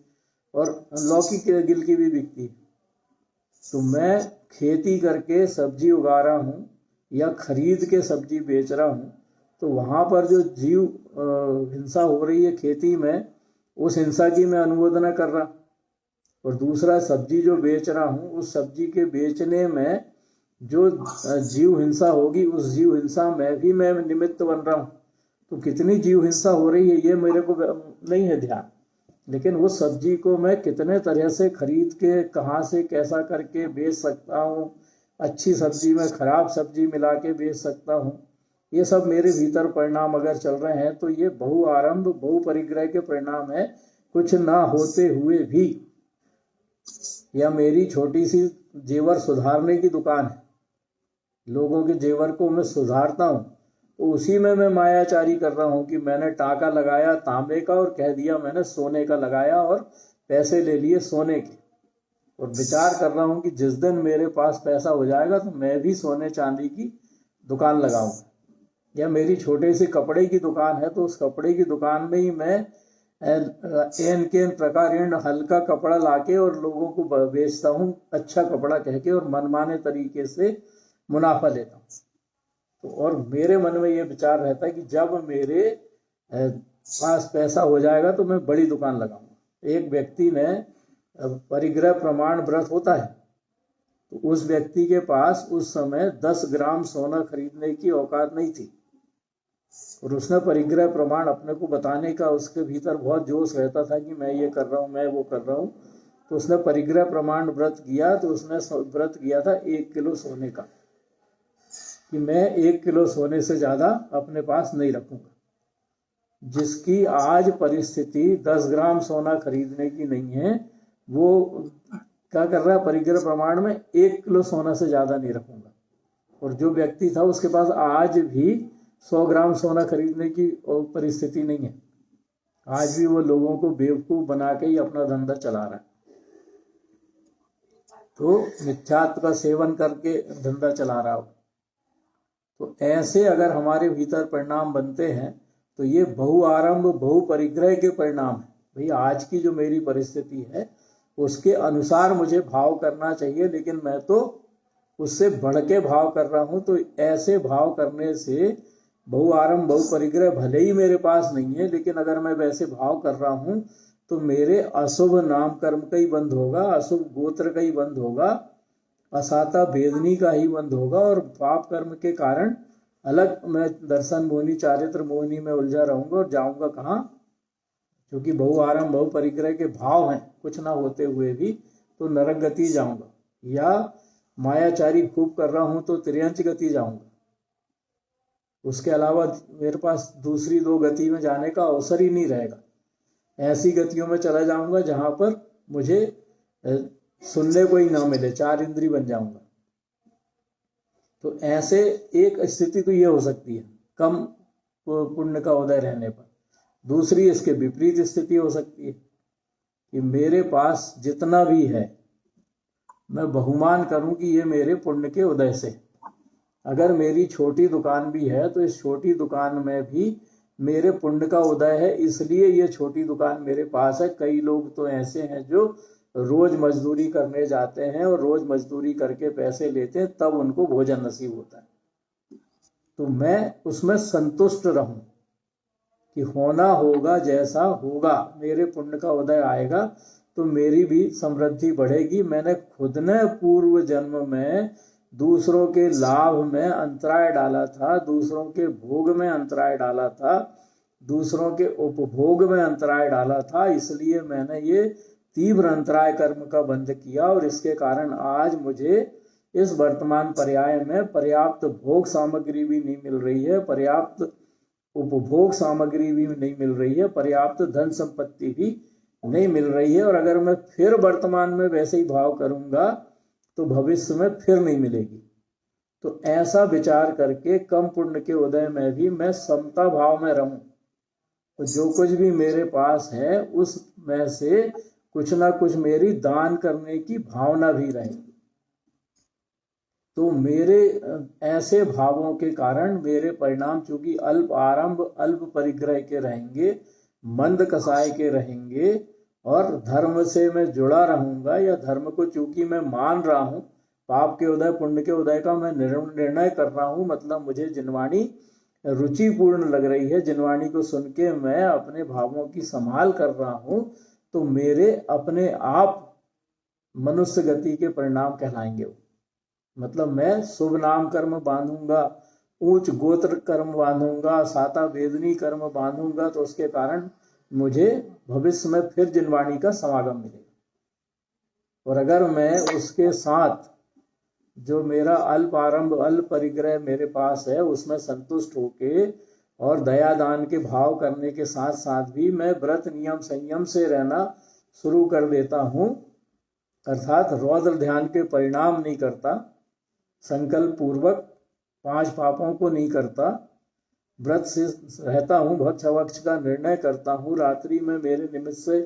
और लौकी के गिलकी भी बिकती है। तो मैं खेती करके सब्जी उगा रहा हूँ या खरीद के सब्जी बेच रहा हूँ, तो वहां पर जो जीव हिंसा हो रही है खेती में, उस हिंसा की मैं अनुमोदना कर रहा। और दूसरा, सब्जी जो बेच रहा हूँ उस सब्जी के बेचने में जो जीव हिंसा होगी उस जीव हिंसा में भी मैं निमित्त बन रहा हूँ। तो कितनी जीव हिंसा हो रही है ये मेरे को नहीं है ध्यान, लेकिन वो सब्जी को मैं कितने तरह से खरीद के कहाँ से कैसा करके बेच सकता हूँ, अच्छी सब्जी में खराब सब्जी मिला के बेच सकता हूँ, ये सब मेरे भीतर परिणाम अगर चल रहे हैं तो ये बहु आरंभ बहु परिग्रह के परिणाम है। कुछ ना होते हुए भी, या मेरी छोटी सी जेवर सुधारने की दुकान है, लोगों के जेवर को मैं सुधारता हूँ, तो उसी में मैं मायाचारी कर रहा हूँ कि मैंने टाका लगाया तांबे का और कह दिया मैंने सोने का लगाया और पैसे ले लिए सोने के, और विचार कर रहा हूँ कि जिस दिन मेरे पास पैसा हो जाएगा तो मैं भी सोने चांदी की दुकान लगाऊंगा। या मेरी छोटी सी कपड़े की दुकान है तो उस कपड़े की दुकान में ही मैं एन के प्रकार हल्का कपड़ा लाके और लोगों को बेचता हूँ अच्छा कपड़ा कह के, और मनमाने तरीके से मुनाफा लेता हूँ। तो और मेरे मन में ये विचार रहता है कि जब मेरे पास पैसा हो जाएगा तो मैं बड़ी दुकान लगाऊंगा। एक व्यक्ति ने परिग्रह प्रमाण व्रत होता है, तो उस व्यक्ति के पास उस समय 10 ग्राम सोना खरीदने की औकात नहीं थी, और उसने परिग्रह प्रमाण अपने को बताने का उसके भीतर बहुत जोश रहता था कि मैं ये कर रहा हूँ मैं वो कर रहा हूँ। तो उसने परिग्रह प्रमाण व्रत किया, तो उसने व्रत किया था 1 किलो सोने का, कि मैं 1 किलो सोने से ज्यादा अपने पास नहीं रखूंगा। जिसकी आज परिस्थिति 10 ग्राम सोना खरीदने की नहीं है, वो क्या कर रहा है, परिग्रह प्रमाण में 1 किलो सोना से ज्यादा नहीं रखूंगा। और जो व्यक्ति था उसके पास आज भी 100 ग्राम सोना खरीदने की परिस्थिति नहीं है, आज भी वो लोगों को बेवकूफ बना के ही अपना धंधा चला रहा है। तो मिथ्यात्व का सेवन करके धंधा चला रहा हो। तो ऐसे अगर हमारे भीतर परिणाम बनते हैं तो ये बहु आरंभ बहु परिग्रह के परिणाम है। भाई आज की जो मेरी परिस्थिति है उसके अनुसार मुझे भाव करना चाहिए, लेकिन मैं तो उससे बढ़ के भाव कर रहा हूं। तो ऐसे भाव करने से बहु आरंभ बहु परिग्रह भले ही मेरे पास नहीं है, लेकिन अगर मैं वैसे भाव कर रहा हूं तो मेरे अशुभ नाम कर्म का ही बंद होगा, अशुभ गोत्र का ही बंद होगा, असाता वेदनी का ही बंद होगा, और पाप कर्म के कारण अलग मैं दर्शन मोहिनी चारित्र मोहिनी में उलझा रहूंगा और जाऊंगा कहाँ? क्योंकि बहु आरंभ बहु परिग्रह के भाव हैं, कुछ ना होते हुए भी, तो नरक गति जाऊंगा, या मायाचारी खूब कर रहा हूं तो त्रियंच गति जाऊंगा। उसके अलावा मेरे पास दूसरी 2 गति में जाने का अवसर ही नहीं रहेगा। ऐसी गतियों में चला जाऊंगा जहां पर मुझे सुनने को ही ना मिले, 4 इंद्री बन जाऊंगा। तो ऐसे एक स्थिति तो ये हो सकती है कम पुण्य का उदय रहने पर। दूसरी इसके विपरीत स्थिति हो सकती है कि मेरे पास जितना भी है मैं बहुमान करूं कि ये मेरे पुण्य के उदय से। अगर मेरी छोटी दुकान भी है तो इस छोटी दुकान में भी मेरे पुण्य का उदय है, इसलिए ये छोटी दुकान मेरे पास है। कई लोग तो ऐसे हैं जो रोज मजदूरी करने जाते हैं और रोज मजदूरी करके पैसे लेते हैं, तब उनको भोजन नसीब होता है। तो मैं उसमें संतुष्ट रहूं कि होना होगा जैसा होगा, मेरे पुण्य का उदय आएगा तो मेरी भी समृद्धि बढ़ेगी। मैंने खुद ने पूर्व जन्म में दूसरों के लाभ में अंतराय डाला था, दूसरों के भोग में अंतराय डाला था, दूसरों के उपभोग में अंतराय डाला था, इसलिए मैंने ये तीव्र अंतराय कर्म का बंध किया। और इसके कारण आज मुझे इस वर्तमान पर्याय में पर्याप्त भोग सामग्री भी नहीं मिल रही है, पर्याप्त उपभोग सामग्री भी नहीं मिल रही है, पर्याप्त धन संपत्ति भी नहीं मिल रही है। और अगर मैं फिर वर्तमान में वैसे ही भाव करूंगा तो भविष्य में फिर नहीं मिलेगी। तो ऐसा विचार करके कम पुण्य के उदय में भी मैं समता भाव में रहूं, तो जो कुछ भी मेरे पास है उसमें से कुछ ना कुछ मेरी दान करने की भावना भी रहेगी। तो मेरे ऐसे भावों के कारण मेरे परिणाम चूंकि अल्प आरंभ अल्प परिग्रह के रहेंगे, मंद कसाय के रहेंगे, और धर्म से मैं जुड़ा रहूंगा, या धर्म को चूंकि मैं मान रहा हूं, पाप के उदय पुण्य के उदय का मैं निर्णय कर रहा हूं, मतलब मुझे जिनवाणी रुचिपूर्ण लग रही है, जिनवाणी को सुन के मैं अपने भावों की संभाल कर रहा हूं, तो मेरे अपने आप मनुष्य गति के परिणाम कहलाएंगे। मतलब मैं शुभ नाम कर्म बांधूंगा, ऊंच गोत्र कर्म बांधूंगा, साता वेदनी कर्म बांधूंगा, तो उसके कारण मुझे भविष्य में फिर जिनवाणी का समागम मिलेगा। और अगर मैं उसके साथ जो मेरा अल्प आरंभ अल्प परिग्रह मेरे पास है उसमें संतुष्ट होके और दया दान के भाव करने के साथ साथ भी मैं व्रत नियम संयम से रहना शुरू कर देता हूं, अर्थात रौद्र ध्यान के परिणाम नहीं करता, संकल्प पूर्वक 5 पापों को नहीं करता, व्रत से रहता हूँ, भक्षवक्ष का निर्णय करता हूँ, रात्रि में मेरे निमित्त से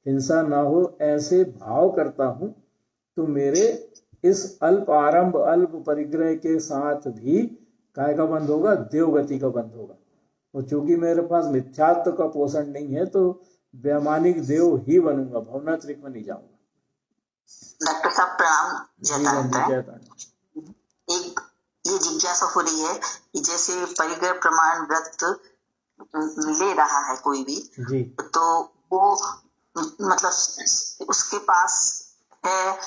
हिंसा ना हो, ऐसे भाव करता हूँ, तो मेरे इस अल्प आरंभ अल्प परिग्रह के साथ भी काय का बंध होगा, देवगति का बंध होगा। और चूंकि मेरे पास मिथ्यात्व का पोषण नहीं है तो वैमानिक देव ही बनूंगा, भवनात्रिक में नहीं जाऊंगा। डॉक्टर साहब प्रणाम। एक ये जिज्ञासा हो रही है कि जैसे परिग्रह प्रमाण व्रत ले रहा है कोई भी जी, तो वो मतलब उसके पास है,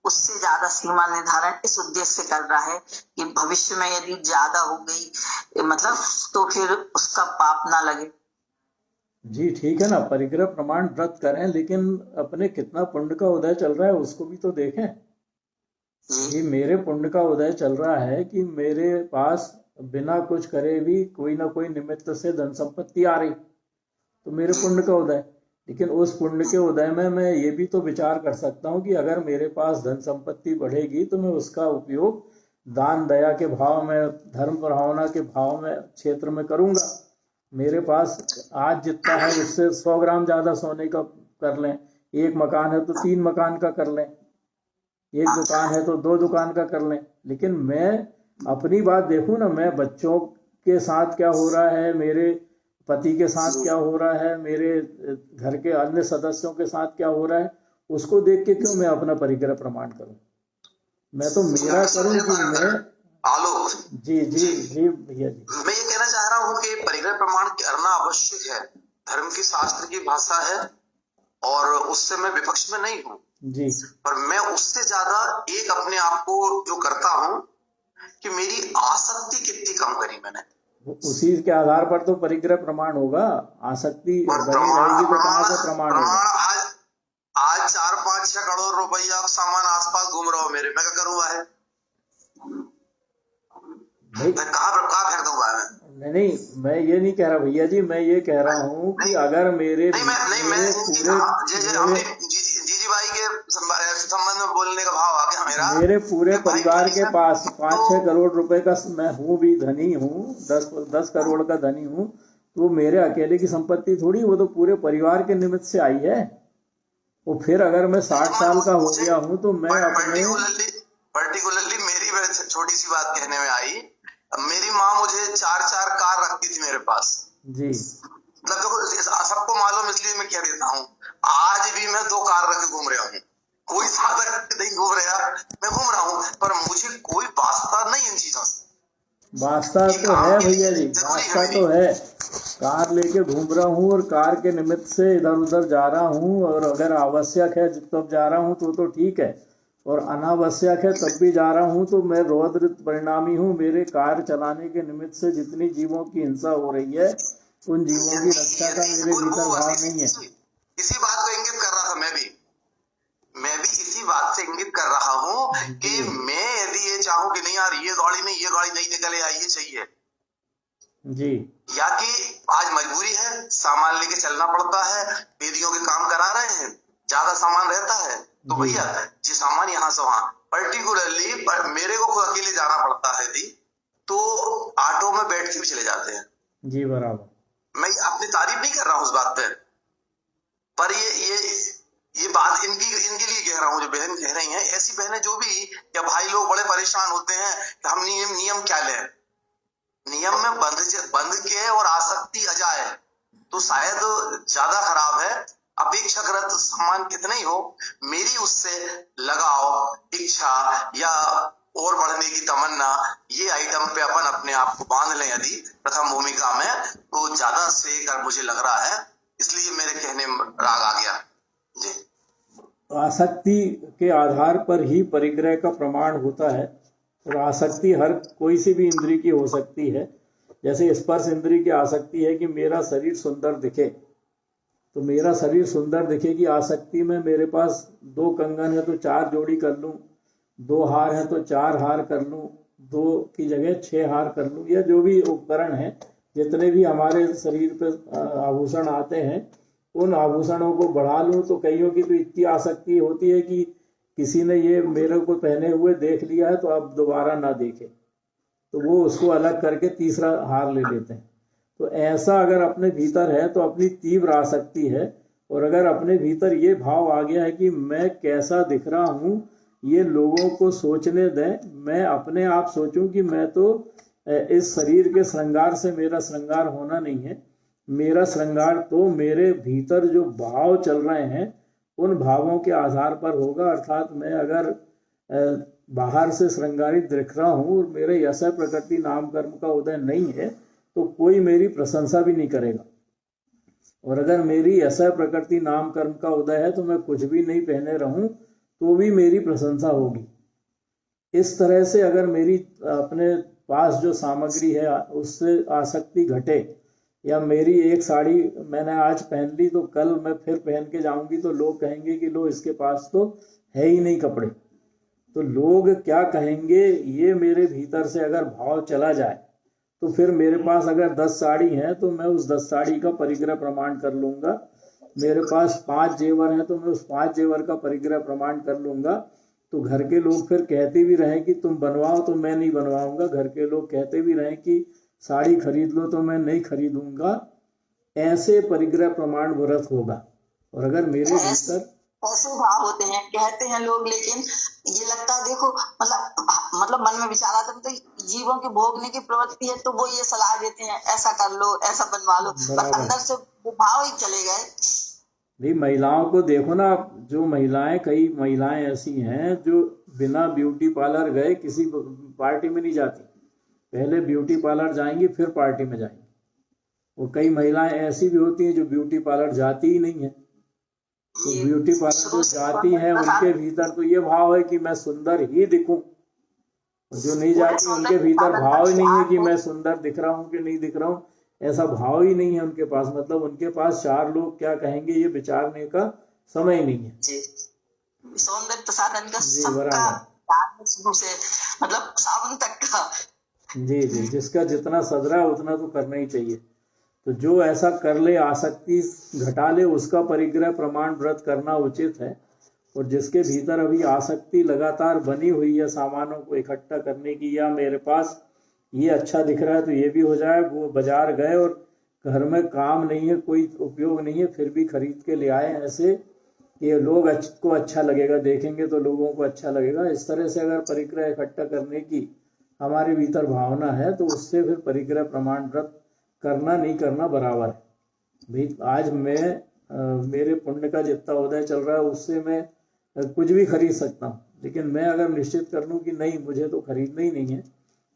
उससे ज्यादा सीमा निर्धारण इस उद्देश्य से कर रहा है कि भविष्य में यदि ज्यादा हो गई मतलब तो फिर उसका पाप ना लगे। जी ठीक है ना, परिग्रह प्रमाण व्रत करें, लेकिन अपने कितना पुण्य का उदय चल रहा है उसको भी तो देखें। ये मेरे पुण्य का उदय चल रहा है कि मेरे पास बिना कुछ करे भी कोई ना कोई निमित्त से धन संपत्ति आ रही, तो मेरे पुण्य का उदय। लेकिन उस पुण्य के उदय में मैं ये भी तो विचार कर सकता हूँ कि अगर मेरे पास धन संपत्ति बढ़ेगी तो मैं उसका उपयोग दान दया के भाव में, धर्म भावना के भाव में क्षेत्र में करूंगा। मेरे पास आज जितना है उससे 100 ग्राम ज्यादा सोने का कर लें, एक मकान है तो 3 मकान का कर लें, एक दुकान है तो 2 दुकान का कर लें। लेकिन मैं अपनी बात देखूं ना, मैं बच्चों के साथ क्या हो रहा है, मेरे पति के साथ क्या हो रहा है, मेरे घर के अन्य सदस्यों के साथ क्या हो रहा है, उसको देख के क्यों मैं अपना परिग्रह प्रमाण करूं। मैं तो मेरा करूं कि मैं आलोक जी जी जी भैया जी, मैं ये कहना चाह रहा हूँ कि परिग्रह प्रमाण करना आवश्यक है, धर्म की शास्त्र की भाषा है और उससे मैं विपक्ष में नहीं हूँ जी, पर मैं उससे ज्यादा एक अपने आप को जो करता हूँ कि मेरी आसक्ति कितनी कम करी मैंने, उसी के आधार पर तो परिग्रह प्रमाण होगा। आसक्ति बनी रहेगी तो कहाँ से प्रमाण होगा। आज 4-5-6 करोड़ रुपया सामान आसपास घूम रहा हो मेरे, मैं क्या करूँगा है, मैं कहाँ फेंक दूंगा मैं। नहीं, मैं ये नहीं कह रहा भैया जी, मैं ये कह रहा हूँ कि अगर मेरे जीजी भाई के संबंध में बोलने का भाव आ गया मेरा, मेरे पूरे परिवार के पास 5-6 करोड़ रुपए का मैं हूँ भी धनी हूँ, 10 करोड़ का धनी हूँ, तो मेरे अकेले की संपत्ति थोड़ी, वो तो पूरे परिवार के निमित्त से आई है। वो फिर अगर मैं 60 साल का हो गया हूँ तो मैं अपने पर्टिकुलरली मेरी छोटी सी बात कहने में आई, मेरी माँ मुझे 4 कार रखती थी मेरे पास जी, मतलब देखो सबको मालूम इसलिए मैं कह देता हूँ, आज भी मैं 2 कार रख के घूम रहा हूँ, कोई साधक नहीं घूम रहा, मैं घूम रहा हूँ पर मुझे कोई वास्ता नहीं इन चीजों से। वास्ता तो है भैया जी, वास्ता तो है, कार लेके घूम रहा हूँ और कार के निमित्त से इधर उधर जा रहा हूँ, और अगर आवश्यक है तब जा रहा हूँ तो ठीक है, और अनावश्यक है तब भी जा रहा हूँ तो मैं रौद्र परिणामी हूँ। मेरे कार चलाने के निमित्त से जितनी जीवों की हिंसा हो रही है उन जीवों की रक्षा का मेरे भीतर भाव नहीं है। इसी बात को इंगित कर रहा था मैं भी इसी बात से इंगित कर रहा हूँ कि मैं यदि ये चाहूँ कि नहीं यार ये गाड़ी नहीं निकले या ये चाहिए जी, या कि आज मजबूरी है, सामान लेके चलना पड़ता है, वेदियों के काम करा रहे हैं, ज्यादा सामान रहता है तो भैया ये सामान यहाँ से वहां, पर्टिकुलरली मेरे को खुद अकेले जाना पड़ता है दी, तो ऑटो में बैठ के भी चले जाते हैं जी बराबर। मैं अपनी तारीफ नहीं कर रहा हूँ उस बात पे, पर ये बात इनके लिए कह रहा हूँ, जो बहन कह रही हैं, ऐसी बहनें जो भी या भाई लोग बड़े परेशान होते हैं कि हम नियम क्या लें, नियम में बंध के और आसक्ति आ जाए तो शायद ज्यादा खराब है। अपेक्षाकृत सम्मान कितने ही हो, मेरी उससे लगाव, इच्छा या और बढ़ने की तमन्ना, ये आइटम पे अपन अपने आप को बांध लें यदि प्रथम भूमिका में, तो ज्यादा सही कर मुझे लग रहा है, इसलिए मेरे कहने में राग आ गया जी। आसक्ति के आधार पर ही परिग्रह का प्रमाण होता है, और आसक्ति हर कोई सी भी इंद्रिय की हो सकती है। जैसे स्पर्श इंद्रिय की आसक्ति है कि मेरा शरीर सुंदर दिखे, तो मेरा शरीर सुंदर दिखे की आसक्ति में मेरे पास 2 कंगन है तो 4 जोड़ी कर लूं, 2 हार है तो 4 हार कर लूं, 2 की जगह 6 हार कर लूं, या जो भी उपकरण है, जितने भी हमारे शरीर पे आभूषण आते हैं, उन आभूषणों को बढ़ा लूं। तो कईयों की तो इतनी आसक्ति होती है कि किसी ने ये मेरे को पहने हुए देख लिया है तो अब दोबारा ना देखे, तो वो उसको अलग करके तीसरा हार ले लेते हैं। तो ऐसा अगर अपने भीतर है तो अपनी तीव्र आसक्ति है। और अगर अपने भीतर ये भाव आ गया है कि मैं कैसा दिख रहा हूँ ये लोगों को सोचने दें, मैं अपने आप सोचूं कि मैं तो इस शरीर के श्रृंगार से मेरा श्रृंगार होना नहीं है, मेरा श्रृंगार तो मेरे भीतर जो भाव चल रहे हैं उन भावों के आधार पर होगा। अर्थात मैं अगर बाहर से श्रृंगारित दिख रहा हूँ और मेरे यश प्रकृति नाम कर्म का उदय नहीं है तो कोई मेरी प्रशंसा भी नहीं करेगा, और अगर मेरी यश प्रकृति नाम कर्म का उदय है तो मैं कुछ भी नहीं पहने रहूं तो भी मेरी प्रशंसा होगी। इस तरह से अगर मेरी अपने पास जो सामग्री है उससे आसक्ति घटे, या मेरी एक साड़ी मैंने आज पहन ली तो कल मैं फिर पहन के जाऊंगी तो लोग कहेंगे कि लो इसके पास तो है ही नहीं कपड़े, तो लोग क्या कहेंगे, ये मेरे भीतर से अगर भाव चला जाए तो फिर मेरे पास अगर 10 साड़ी हैं तो मैं उस 10 साड़ी का परिग्रह प्रमाण कर लूंगा, मेरे पास 5 जेवर हैं तो मैं उस 5 जेवर का परिग्रह प्रमाण कर लूंगा। तो घर के लोग फिर कहते भी रहे कि तुम बनवाओ तो मैं नहीं बनवाऊंगा, घर के लोग कहते भी रहे कि साड़ी खरीद लो तो मैं नहीं खरीदूंगा। ऐसे परिग्रह प्रमाण व्रत होगा। और अगर मेरे भीतर ऐसे भाव होते हैं, कहते हैं लोग, लेकिन ये लगता है देखो मतलब मन में विचार आता है, तो जीवों की भोगने की प्रवृत्ति है तो वो ये सलाह देते हैं ऐसा कर लो, ऐसा बनवा लो, पर अंदर से वो भाव ही चले गए। भाई महिलाओं को देखो ना, जो महिलाएं, कई महिलाएं ऐसी हैं जो बिना ब्यूटी पार्लर गए किसी पार्टी में नहीं जाती, पहले ब्यूटी पार्लर जाएंगी फिर पार्टी में जाएंगी। और कई महिलाएं ऐसी भी होती हैं जो ब्यूटी पार्लर जाती ही नहीं है, तो ब्यूटी पार्लर जो जाती हैं उनके भीतर तो ये भाव है कि मैं सुंदर ही दिखूं, जो नहीं जाती उनके भीतर भाव ही नहीं है कि मैं सुंदर दिख रहा हूं कि नहीं दिख रहा हूं, ऐसा भाव ही नहीं है उनके पास। मतलब उनके पास 4 लोग क्या कहेंगे ये विचारने का समय ही नहीं है। सौंदर्य प्रसाधन का सबका से मतलब साबुन तक का, जी जी, जिसका जितना सदरा है उतना तो करना ही चाहिए। तो जो ऐसा कर ले, आसक्ति घटा ले, उसका परिग्रह प्रमाण व्रत करना उचित है। और जिसके भीतर अभी आसक्ति लगातार बनी हुई है सामानों को इकट्ठा करने की, या मेरे पास ये अच्छा दिख रहा है तो ये भी हो जाए, वो बाजार गए और घर में काम नहीं है, कोई उपयोग नहीं है, फिर भी खरीद के ले आए, ऐसे ये लोग को अच्छा लगेगा, देखेंगे तो लोगों को अच्छा लगेगा। इस तरह से अगर परिग्रह इकट्ठा करने की हमारे भीतर भावना है तो उससे फिर परिग्रह प्रमाण व्रत करना नहीं करना बराबर है। भाई आज मैं मेरे पुण्य का जितना उदय चल रहा है उससे मैं कुछ भी खरीद सकता हूँ, लेकिन मैं अगर निश्चित कर लूँ कि नहीं मुझे तो खरीदना ही नहीं है,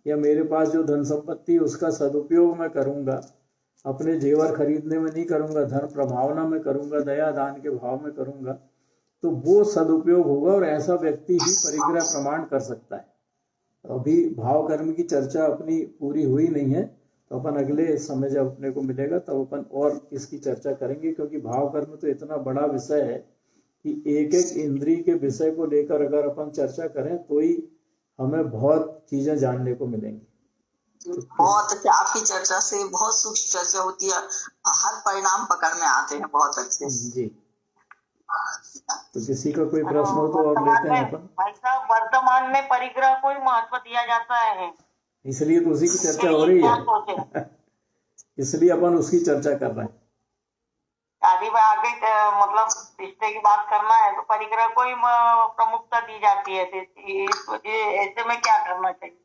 या मेरे पास जो धन संपत्ति उसका सदुपयोग मैं करूँगा, अपने जेवर खरीदने में नहीं करूँगा, धन प्रभावना में करूँगा, दया दान के भाव में करूँगा, तो वो सदुपयोग होगा। और ऐसा व्यक्ति ही परिग्रह प्रमाण कर सकता है। अभी भाव कर्म की चर्चा अपनी पूरी हुई नहीं है, तो अपन अगले समय जब अपने को मिलेगा तब अपन और इसकी चर्चा करेंगे, क्योंकि भाव कर्म तो इतना बड़ा विषय है कि एक एक इंद्रिय के विषय को लेकर अगर अपन चर्चा करें तो ही हमें बहुत चीजें जानने को मिलेंगी। बहुत अच्छी आपकी चर्चा से बहुत सूक्ष्म चर्चा होती है, हर परिणाम पकड़ में आते हैं बहुत अच्छे जी। तो किसी का कोई प्रश्न हो तो अब लेते हैं अपन। भाई साहब, वर्तमान में परिग्रह को ही महत्व दिया जाता है, इसलिए तो उसी की चर्चा हो रही है। इसलिए अपन उसकी चर्चा कर रहे हैं। शादी में आगे मतलब रिश्ते की बात करना है तो परिग्रह को ही प्रमुखता दी जाती है। ऐसे में क्या करना चाहिए?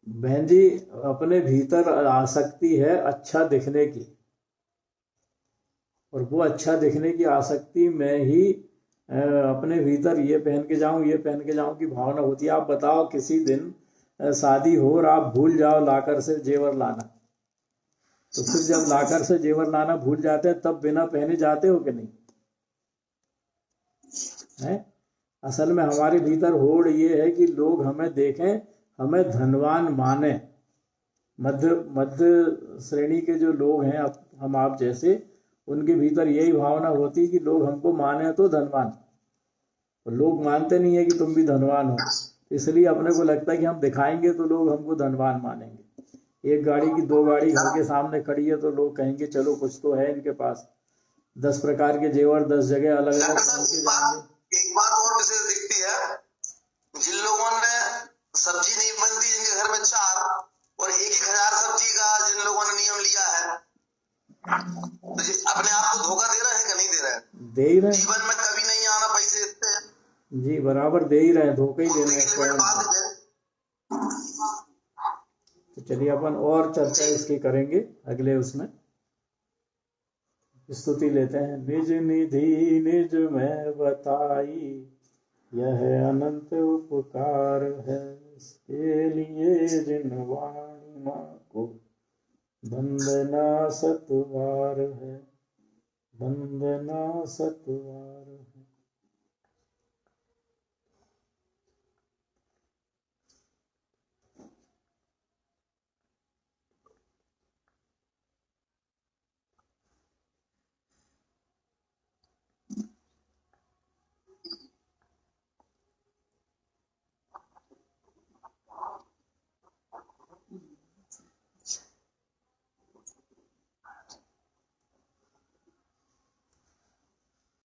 बहन जी, अपने भीतर आसक्ति है अच्छा दिखने की, और वो अच्छा दिखने की आसक्ति में ही अपने भीतर ये पहन के जाऊं की भावना होती है। आप बताओ, किसी दिन शादी हो और आप भूल जाओ लाकर से जेवर लाना, तो फिर जब लाकर से जेवर लाना भूल जाते हैं तब बिना पहने जाते हो कि नहीं है? असल में हमारे भीतर होड़ ये है कि लोग हमें देखें, हमें धनवान माने। मध्य श्रेणी के जो लोग हैं, हम आप जैसे, उनके भीतर यही भावना होती है कि लोग हमको माने तो धनवान। तो लोग मानते नहीं है कि तुम भी धनवान हो, इसलिए अपने को लगता है कि हम दिखाएंगे तो लोग हमको धनवान मानेंगे। एक गाड़ी की 2 गाड़ी घर के सामने खड़ी है तो लोग कहेंगे चलो कुछ तो है इनके पास, 10 प्रकार के जेवर 10 जगह अलग अलग पहन के जाएंगे। एक बात और विशेष दिखती है, जिन लोगों ने सब्जी नहीं बनती, जिनके घर में 4 और 1,000 सब्जी का जिन लोगों ने नियम लिया है, तो अपने आप को धोखा दे रहे हैं कि नहीं दे रहे हैं? दे ही रहे। जीवन में कभी नहीं आना पैसे इतने जी, बराबर दे ही रहे, धोखे ही दे रहे हैं। तो चलिए अपन और चर्चा इसकी करेंगे अगले उसमें। स्तुति लेते हैं। निज निधि निज में बताई, यह अनंत उपकार है, इसके लिए जिन वाणी